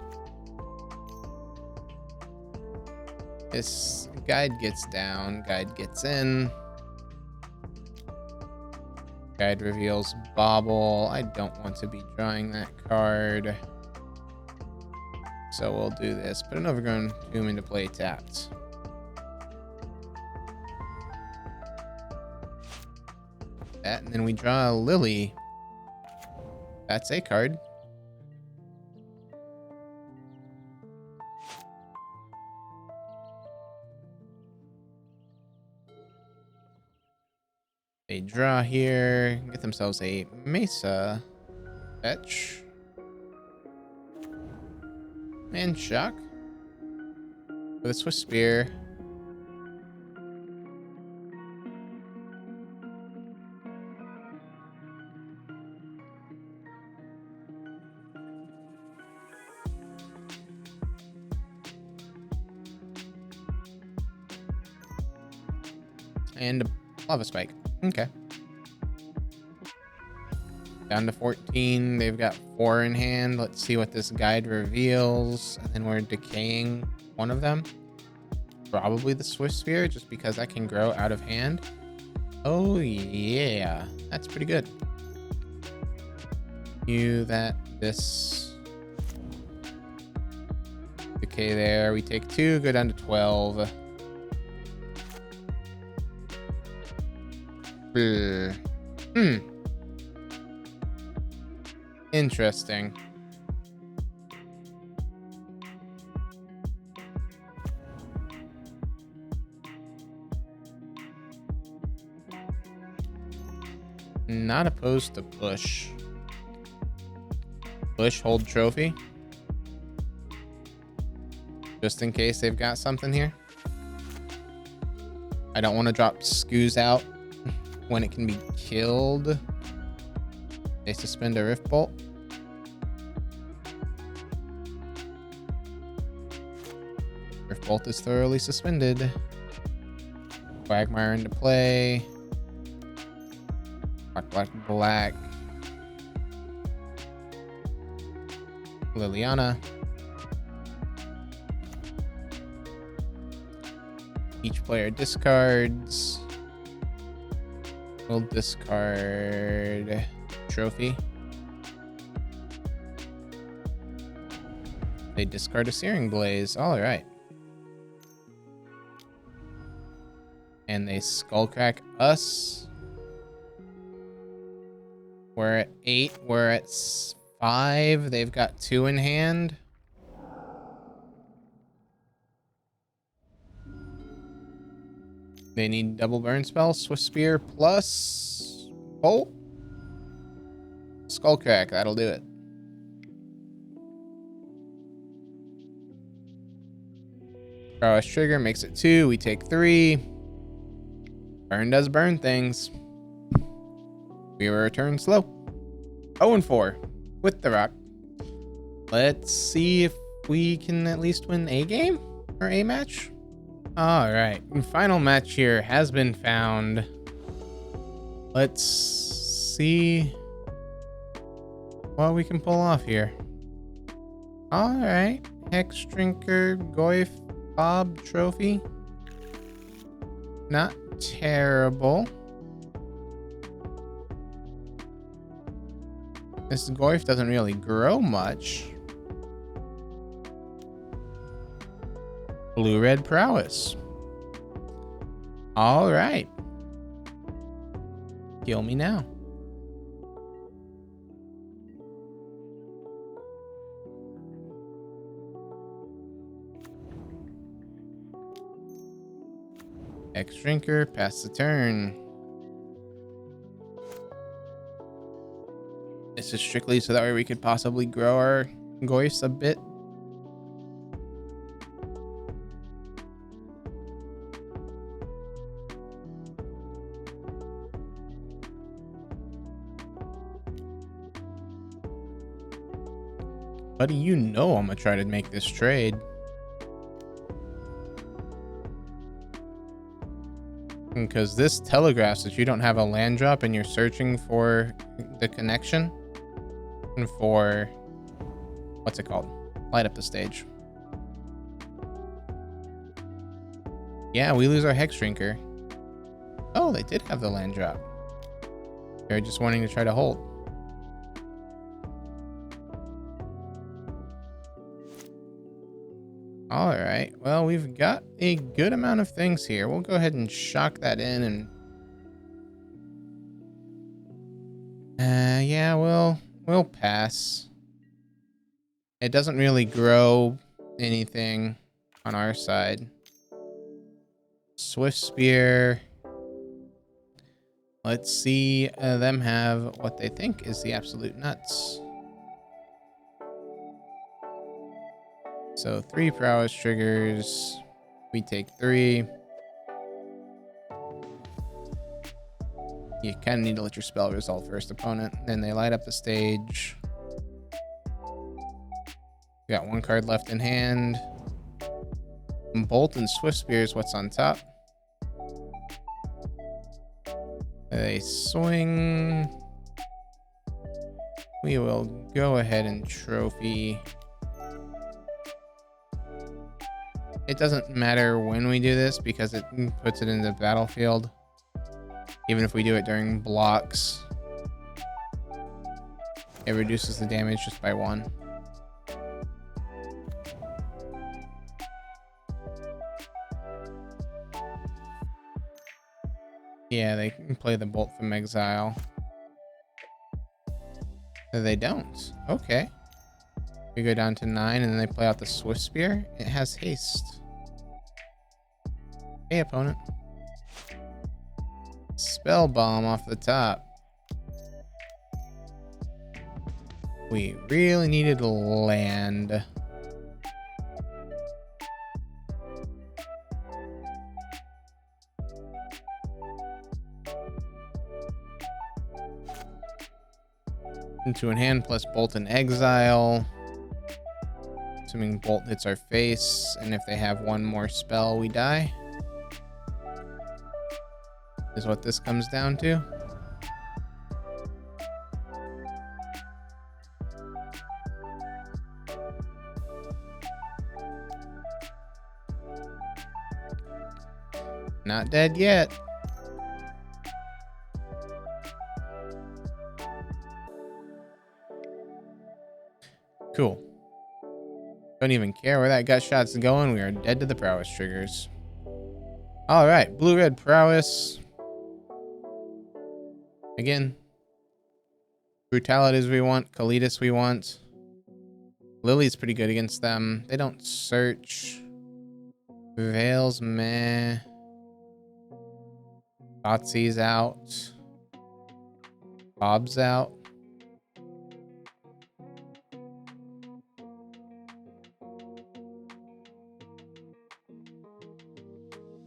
This guide gets down, guide gets in. Guide reveals Bobble. I don't want to be drawing that card. So we'll do this. Put an Overgrown Tomb into play tapped. That, and then we draw a Lily. That's a card. They draw here, get themselves a Mesa fetch. And shock. With a Swiss Spear. And a Lava Spike. Okay. Down to 14. They've got 4 in hand. Let's see what this guide reveals. And then we're decaying one of them. Probably the Swift Spear, just because that can grow out of hand. Oh, yeah. That's pretty good. This. Decay there. We take 2, go down to 12. Interesting. Not opposed to push. Push, hold Trophy. Just in case they've got something here. I don't want to drop Scoos out when it can be killed. They suspend a Rift Bolt. Rift Bolt is thoroughly suspended. Quagmire into play. Black. Liliana. Each player discards. We'll discard Trophy. They discard a Searing Blaze. All right. And they Skullcrack us. We're at 8. We're at 5. They've got 2 in hand. They need double burn spell, Swift Spear plus Bolt. Skullcrack, that'll do it. Prowess trigger makes it 2. We take 3. Burn does burn things. We return slow. 0-4 with the rock. Let's see if we can at least win a game or a match. All right, final match here has been found. Let's see what we can pull off here. All right, Hex Drinker, Goif, Bob trophy. Not terrible. This Goif doesn't really grow much. Blue-red prowess. All right. Kill me now. X drinker, pass the turn. This is strictly so that way we could possibly grow our Goifs a bit. Buddy, you know I'm gonna try to make this trade. Because this telegraphs that you don't have a land drop and you're searching for the connection and for, what's it called? Light up the stage. Yeah, we lose our Hex Drinker. Oh, they did have the land drop. They're just wanting to try to hold. All right, well, we've got a good amount of things here. We'll go ahead and shock that in and yeah, we'll pass. It doesn't really grow anything on our side. Swift Spear. Let's see them have what they think is the absolute nuts. So 3 prowess triggers. We take 3. You kind of need to let your spell resolve first, opponent. Then they light up the stage. We got 1 card left in hand. Bolt and Swift Spear is what's on top. They swing. We will go ahead and trophy. It doesn't matter when we do this because it puts it in the battlefield. Even if we do it during blocks, it reduces the damage just by 1. Yeah, they can play the Bolt from Exile. They don't. Okay. We go down to 9 and then they play out the Swift Spear. It has haste. Hey, opponent. Spell Bomb off the top. We really needed land. Into in hand plus Bolt in Exile. Assuming Bolt hits our face, and if they have 1 more spell, we die. Is what this comes down to. Not dead yet. Cool. Don't even care where that gut shot's going. We are dead to the prowess triggers. All right, blue-red prowess. Again, brutalities we want, Kalitas we want. Lily's pretty good against them. They don't search. Veils, meh. Botsy's out. Bob's out.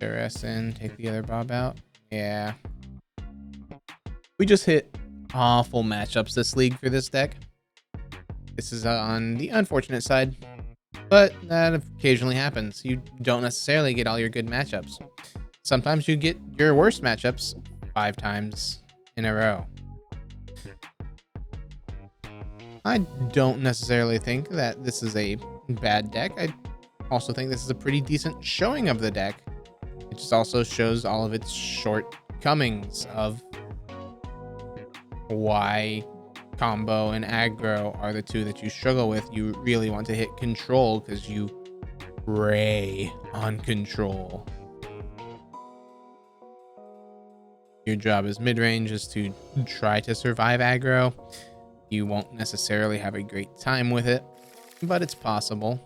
Duress in, take the other Bob out. Yeah. We just hit awful matchups this league for this deck. This is on the unfortunate side, but that occasionally happens. You don't necessarily get all your good matchups. Sometimes you get your worst matchups 5 times in a row. I don't necessarily think that this is a bad deck. I also think this is a pretty decent showing of the deck. It just also shows all of its shortcomings of why combo and aggro are the two that you struggle with. You really want to hit control because you prey on control. Your job as mid-range is to try to survive aggro. You won't necessarily have a great time with it, but it's possible.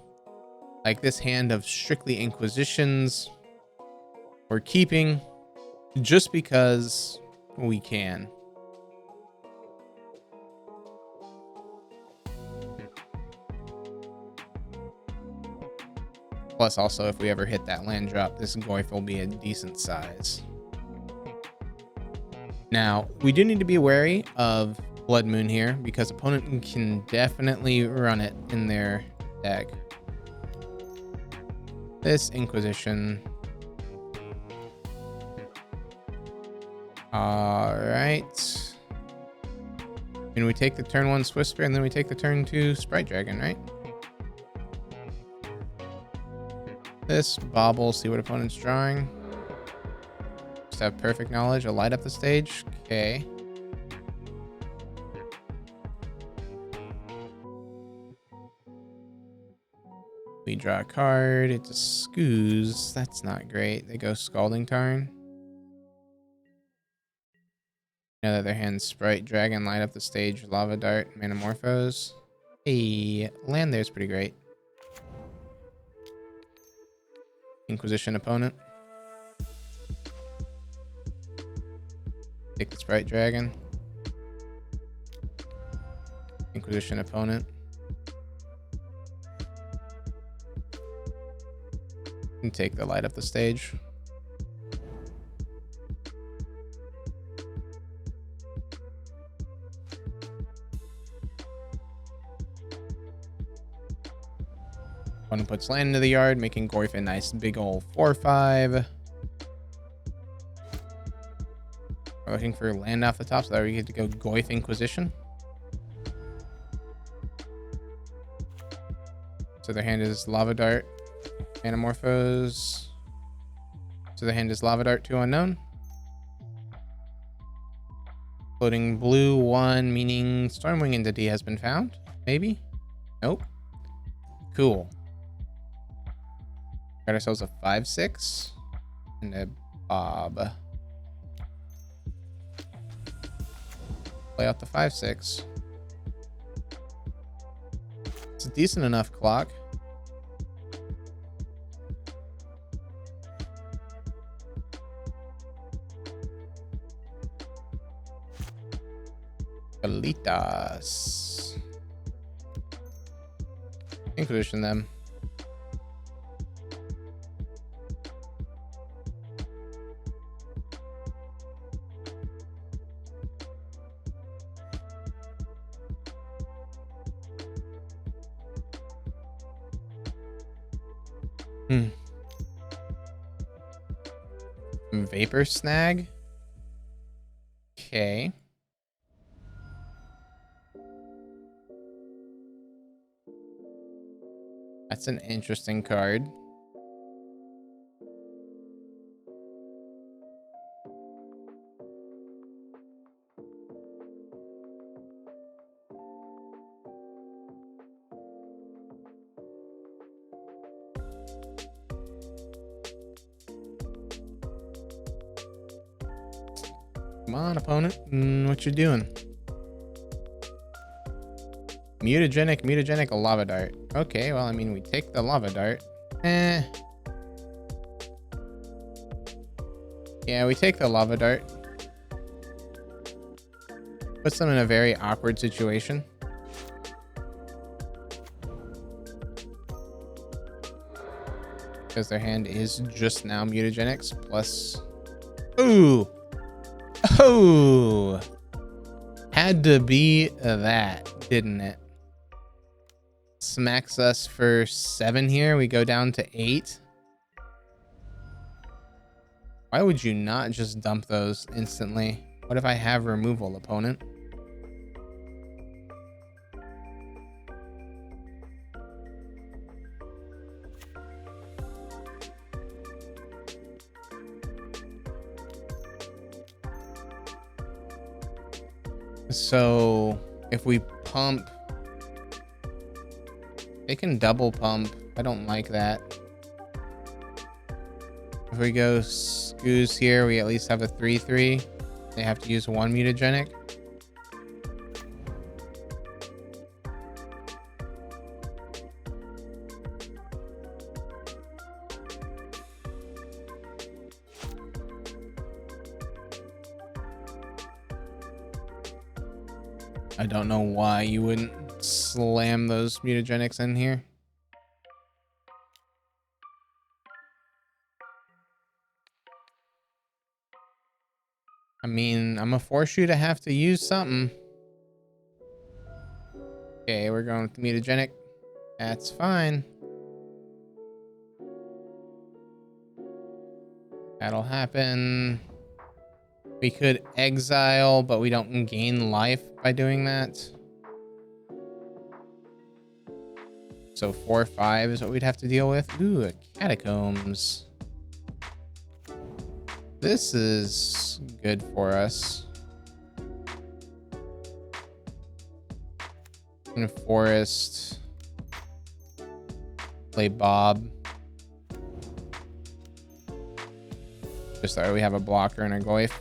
Like this hand of strictly Inquisitions we're keeping just because we can. Plus, also, if we ever hit that land drop, this Goyf will be a decent size. Now, we do need to be wary of Blood Moon here, because opponent can definitely run it in their deck. This Inquisition. Alright. And we take the turn 1 Swiftspear, and then we take the turn 2 Sprite Dragon, right? This bobble, see what opponent's drawing. Just have perfect knowledge. I'll light up the stage. Okay. We draw a card. It's a Scooze. That's not great. They go Scalding Tarn. Now that their hand Sprite Dragon, light up the stage. Lava Dart, Manamorphose. Hey, land there's pretty great. Inquisition opponent. Take the Sprite Dragon. Inquisition opponent. And take the light up the stage. Opponent puts land into the yard, making Goyf a nice big ol' 4/5. We're looking for land off the top, so that we get to go Goyf Inquisition. So their hand is Lava Dart, Manamorphose. So their hand is Lava Dart, 2 unknown. Floating blue 1, meaning Stormwing Entity has been found. Maybe? Nope. Cool. Got ourselves a 5/6 and a Bob. Play out the 5/6. It's a decent enough clock. Kalitas. Inquisition them. Vapor Snag. Okay. That's an interesting card. Come on, opponent. What you doing? Mutagenic, a Lava Dart. Okay, well, I mean, we take the Lava Dart. Yeah, we take the Lava Dart. Puts them in a very awkward situation. Because their hand is just now mutagenics plus... Ooh! Oh! Had to be that, didn't it? Smacks us for 7 here. We go down to 8. Why would you not just dump those instantly? What if I have removal, opponent? So if we pump, they can double pump. I don't like that. If we go Scoos here, we at least have a 3/3. They have to use 1 mutagenic. I don't know why you wouldn't slam those mutagenics in here. I mean, I'm gonna force you to have to use something. Okay, we're going with the mutagenic. That's fine. That'll happen. We could exile, but we don't gain life by doing that. So 4/5 is what we'd have to deal with. Ooh, a catacombs. This is good for us. In a forest. Play Bob. Just that we have a blocker and a Goyf.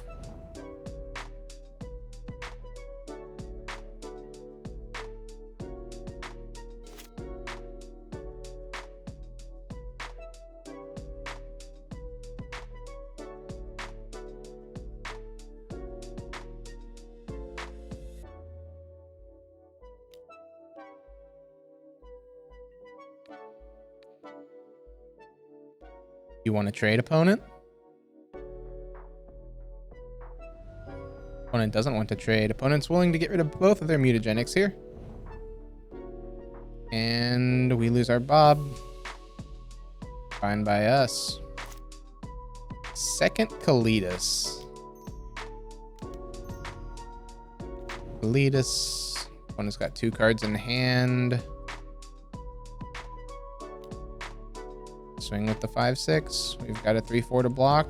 You want to trade, opponent? Opponent doesn't want to trade. Opponent's willing to get rid of both of their mutagenics here. And we lose our Bob. Fine by us. Second Kalitas. Kalitas. Opponent's got 2 cards in hand. Swing with the 5/6. We've got a 3/4 to block.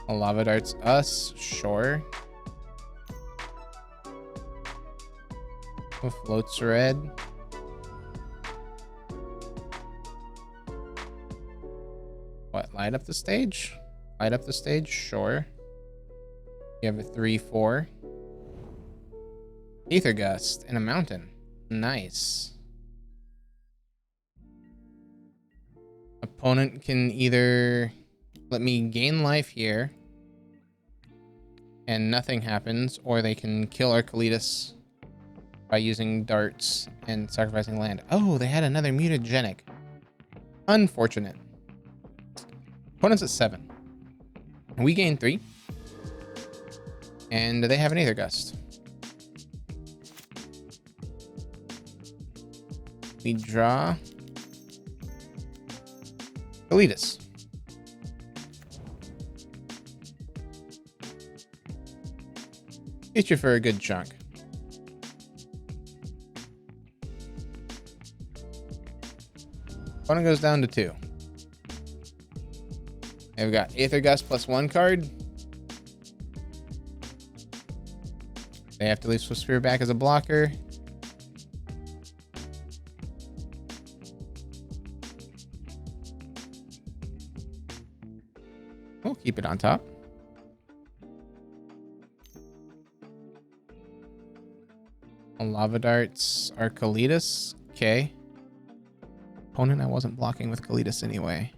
A lava darts us, sure. A floats red. What, light up the stage? Light up the stage, sure. You have a 3/4. Aether Gust in a mountain. Nice. Opponent can either let me gain life here and nothing happens, or they can kill our Kalitas by using darts and sacrificing land. Oh, they had another mutagenic. Unfortunate. Opponent's at 7. We gain 3. And they have an Aether Gust. We draw Kalitas. Get you for a good chunk. Opponent goes down to 2. And we've got Aether Gust plus 1 card. They have to leave Swift Spear back as a blocker. We'll keep it on top. Lava darts are Kalitas. Okay. Opponent I wasn't blocking with Kalitas anyway.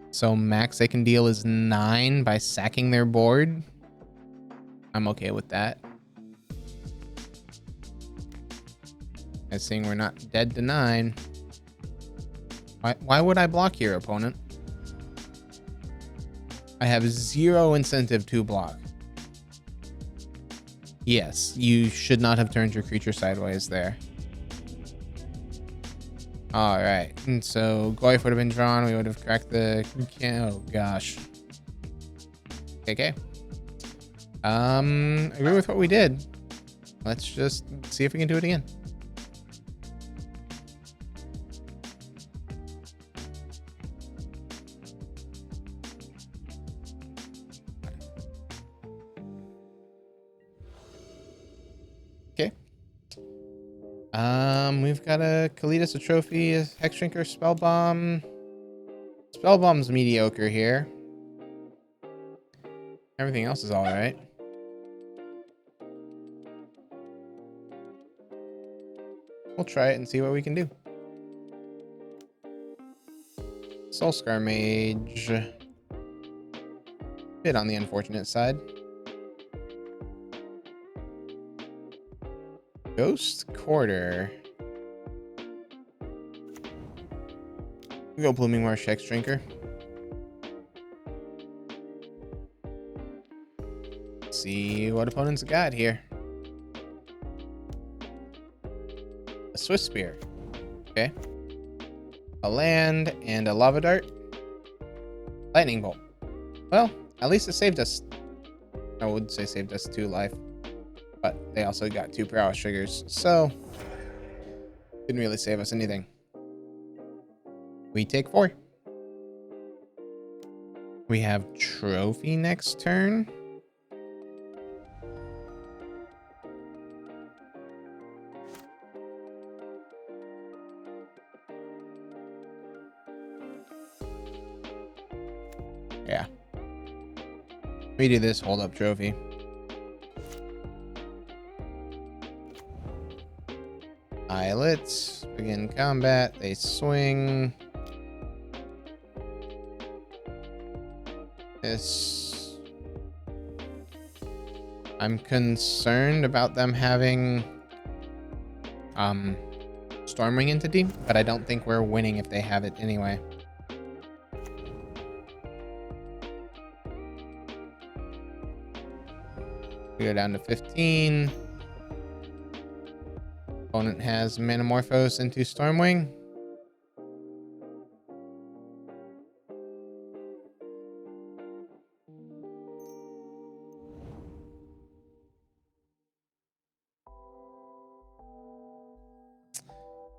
So max they can deal is 9 by sacking their board. I'm okay with that. As seeing we're not dead to 9. Why would I block here, opponent? I have 0 incentive to block. Yes, you should not have turned your creature sideways there. Alright, and so Golgari would have been drawn. We would have cracked the... Oh, gosh. Okay. Agree with what we did. Let's just see if we can do it again. Okay. We've got a Kalidas, a trophy, a Hex Shrinker, Spellbomb. Spellbomb's mediocre here. Everything else is alright. We'll try it and see what we can do. Soulscar Mage. Bit on the unfortunate side. Ghost Quarter. We go Blooming Marsh, Hex Drinker. See what opponents got here. A Swift Spear. Okay. A land and a Lava Dart. Lightning Bolt. Well, at least it saved us. I would say saved us 2 life. But they also got 2 prowess triggers. So, didn't really save us anything. We take 4. We have Trophy next turn. Yeah. We do this hold up trophy. Islets begin combat. They swing. This. I'm concerned about them having Stormwing Entity, but I don't think we're winning if they have it anyway. We go down to 15. Opponent has Manamorphose into Stormwing.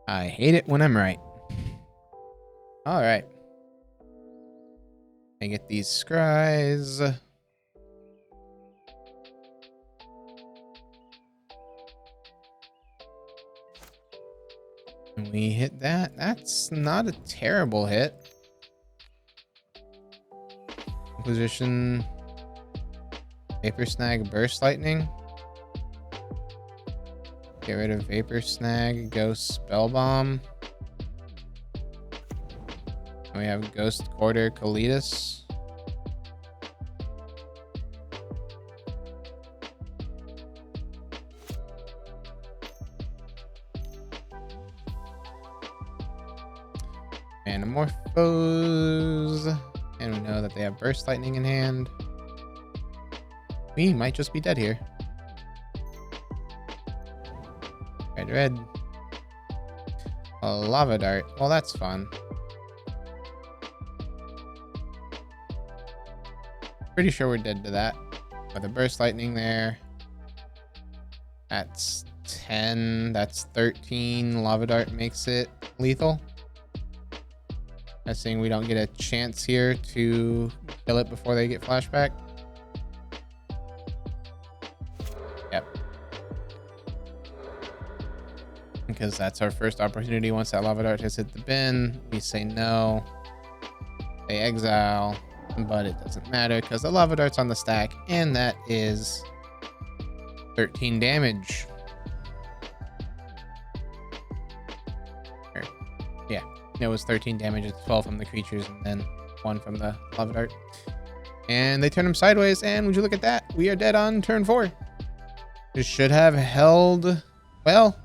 I hate it when I'm right. Alright. I get these scries. And we hit that. That's not a terrible hit. Position. Vapor Snag, Burst Lightning. Get rid of Vapor Snag, Ghost Spellbomb. And we have Ghost Quarter, Kalidas. Manamorphose. And we know that they have Burst Lightning in hand. We might just be dead here. Red. A Lava Dart. Well, that's fun. Pretty sure we're dead to that. With a Burst Lightning there. That's 10. That's 13. Lava Dart makes it lethal. I'm saying we don't get a chance here to kill it before they get flashback. Yep. Because that's our first opportunity. Once that Lava Dart has hit the bin, we say no. They exile, but it doesn't matter because the Lava Dart's on the stack, and that is 13 damage. Yeah, it was 13 damage. It's 12 from the creatures and then 1 from the Lava Dart. And they turn him sideways, and would you look at that? We are dead on turn 4. This should have held... Well...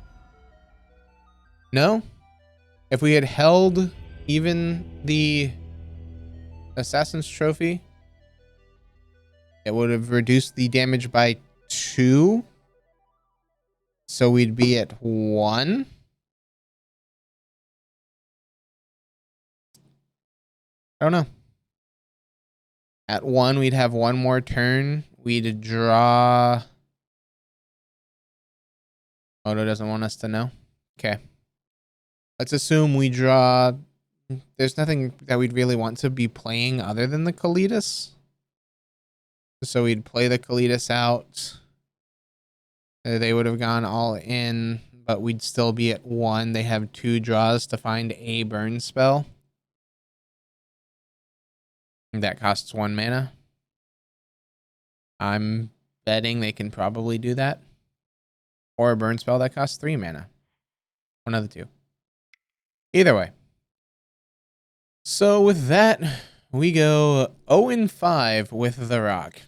No. If we had held even the Assassin's Trophy, it would have reduced the damage by 2. So we'd be at 1. I don't know. At 1, we'd have 1 more turn. We'd draw... Odo doesn't want us to know. Okay. Let's assume we draw... There's nothing that we'd really want to be playing other than the Kalitas. So we'd play the Kalitas out. They would have gone all in, but we'd still be at 1. They have 2 draws to find a burn spell. That costs 1 mana. I'm betting they can probably do that. Or a burn spell that costs 3 mana. One of the two. Either way. So with that, we go 0-5 with the Rock.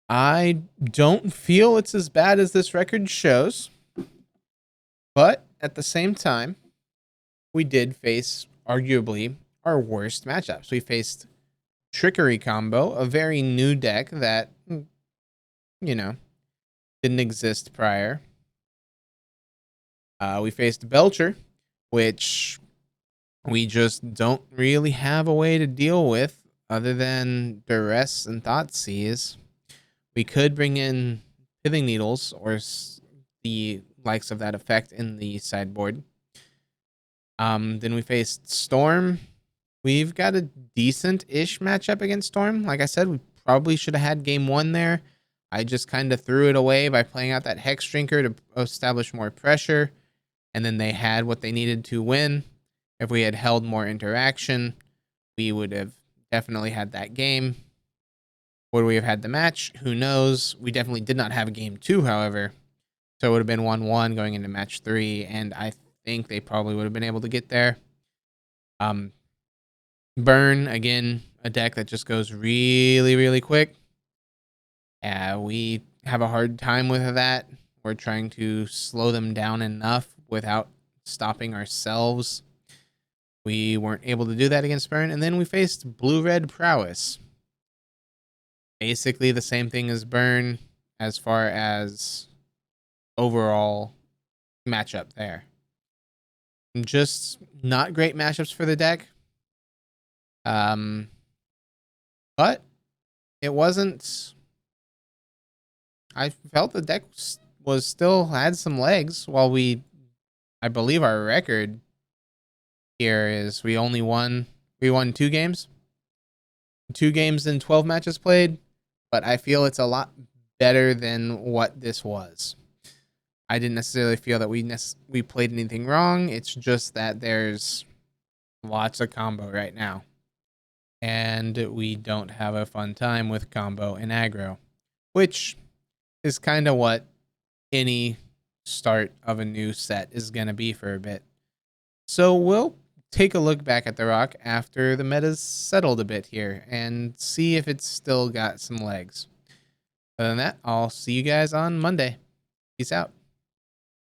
I don't feel it's as bad as this record shows. But at the same time, we did face arguably our worst matchups. We faced Trickery Combo, a very new deck that, you know, didn't exist prior. We faced Belcher, which we just don't really have a way to deal with other than Duress and Thoughtseize. We could bring in Pithing Needles or the likes of that effect in the sideboard. Then we faced Storm. We've got a decent-ish matchup against Storm. Like I said, we probably should have had game 1 there. I just kind of threw it away by playing out that Hex Drinker to establish more pressure. And then they had what they needed to win. If we had held more interaction, we would have definitely had that game. Would we have had the match? Who knows? We definitely did not have a game 2, however. So it would have been 1-1 going into match 3. And I think they probably would have been able to get there. Burn, again, a deck that just goes really, really quick. We have a hard time with that. We're trying to slow them down enough without stopping ourselves. We weren't able to do that against Burn. And then we faced Blue-Red Prowess. Basically the same thing as Burn as far as overall matchup there. Just not great matchups for the deck. But it wasn't... I felt the deck was still had some legs while I believe our record here is we won 2 games. 2 games in 12 matches played, but I feel it's a lot better than what this was. I didn't necessarily feel that we played anything wrong. It's just that there's lots of combo right now. And we don't have a fun time with combo and aggro, which is kind of what any start of a new set is going to be for a bit. So we'll take a look back at the Rock after the meta's settled a bit here and see if it's still got some legs. Other than that, I'll see you guys on Monday. Peace out.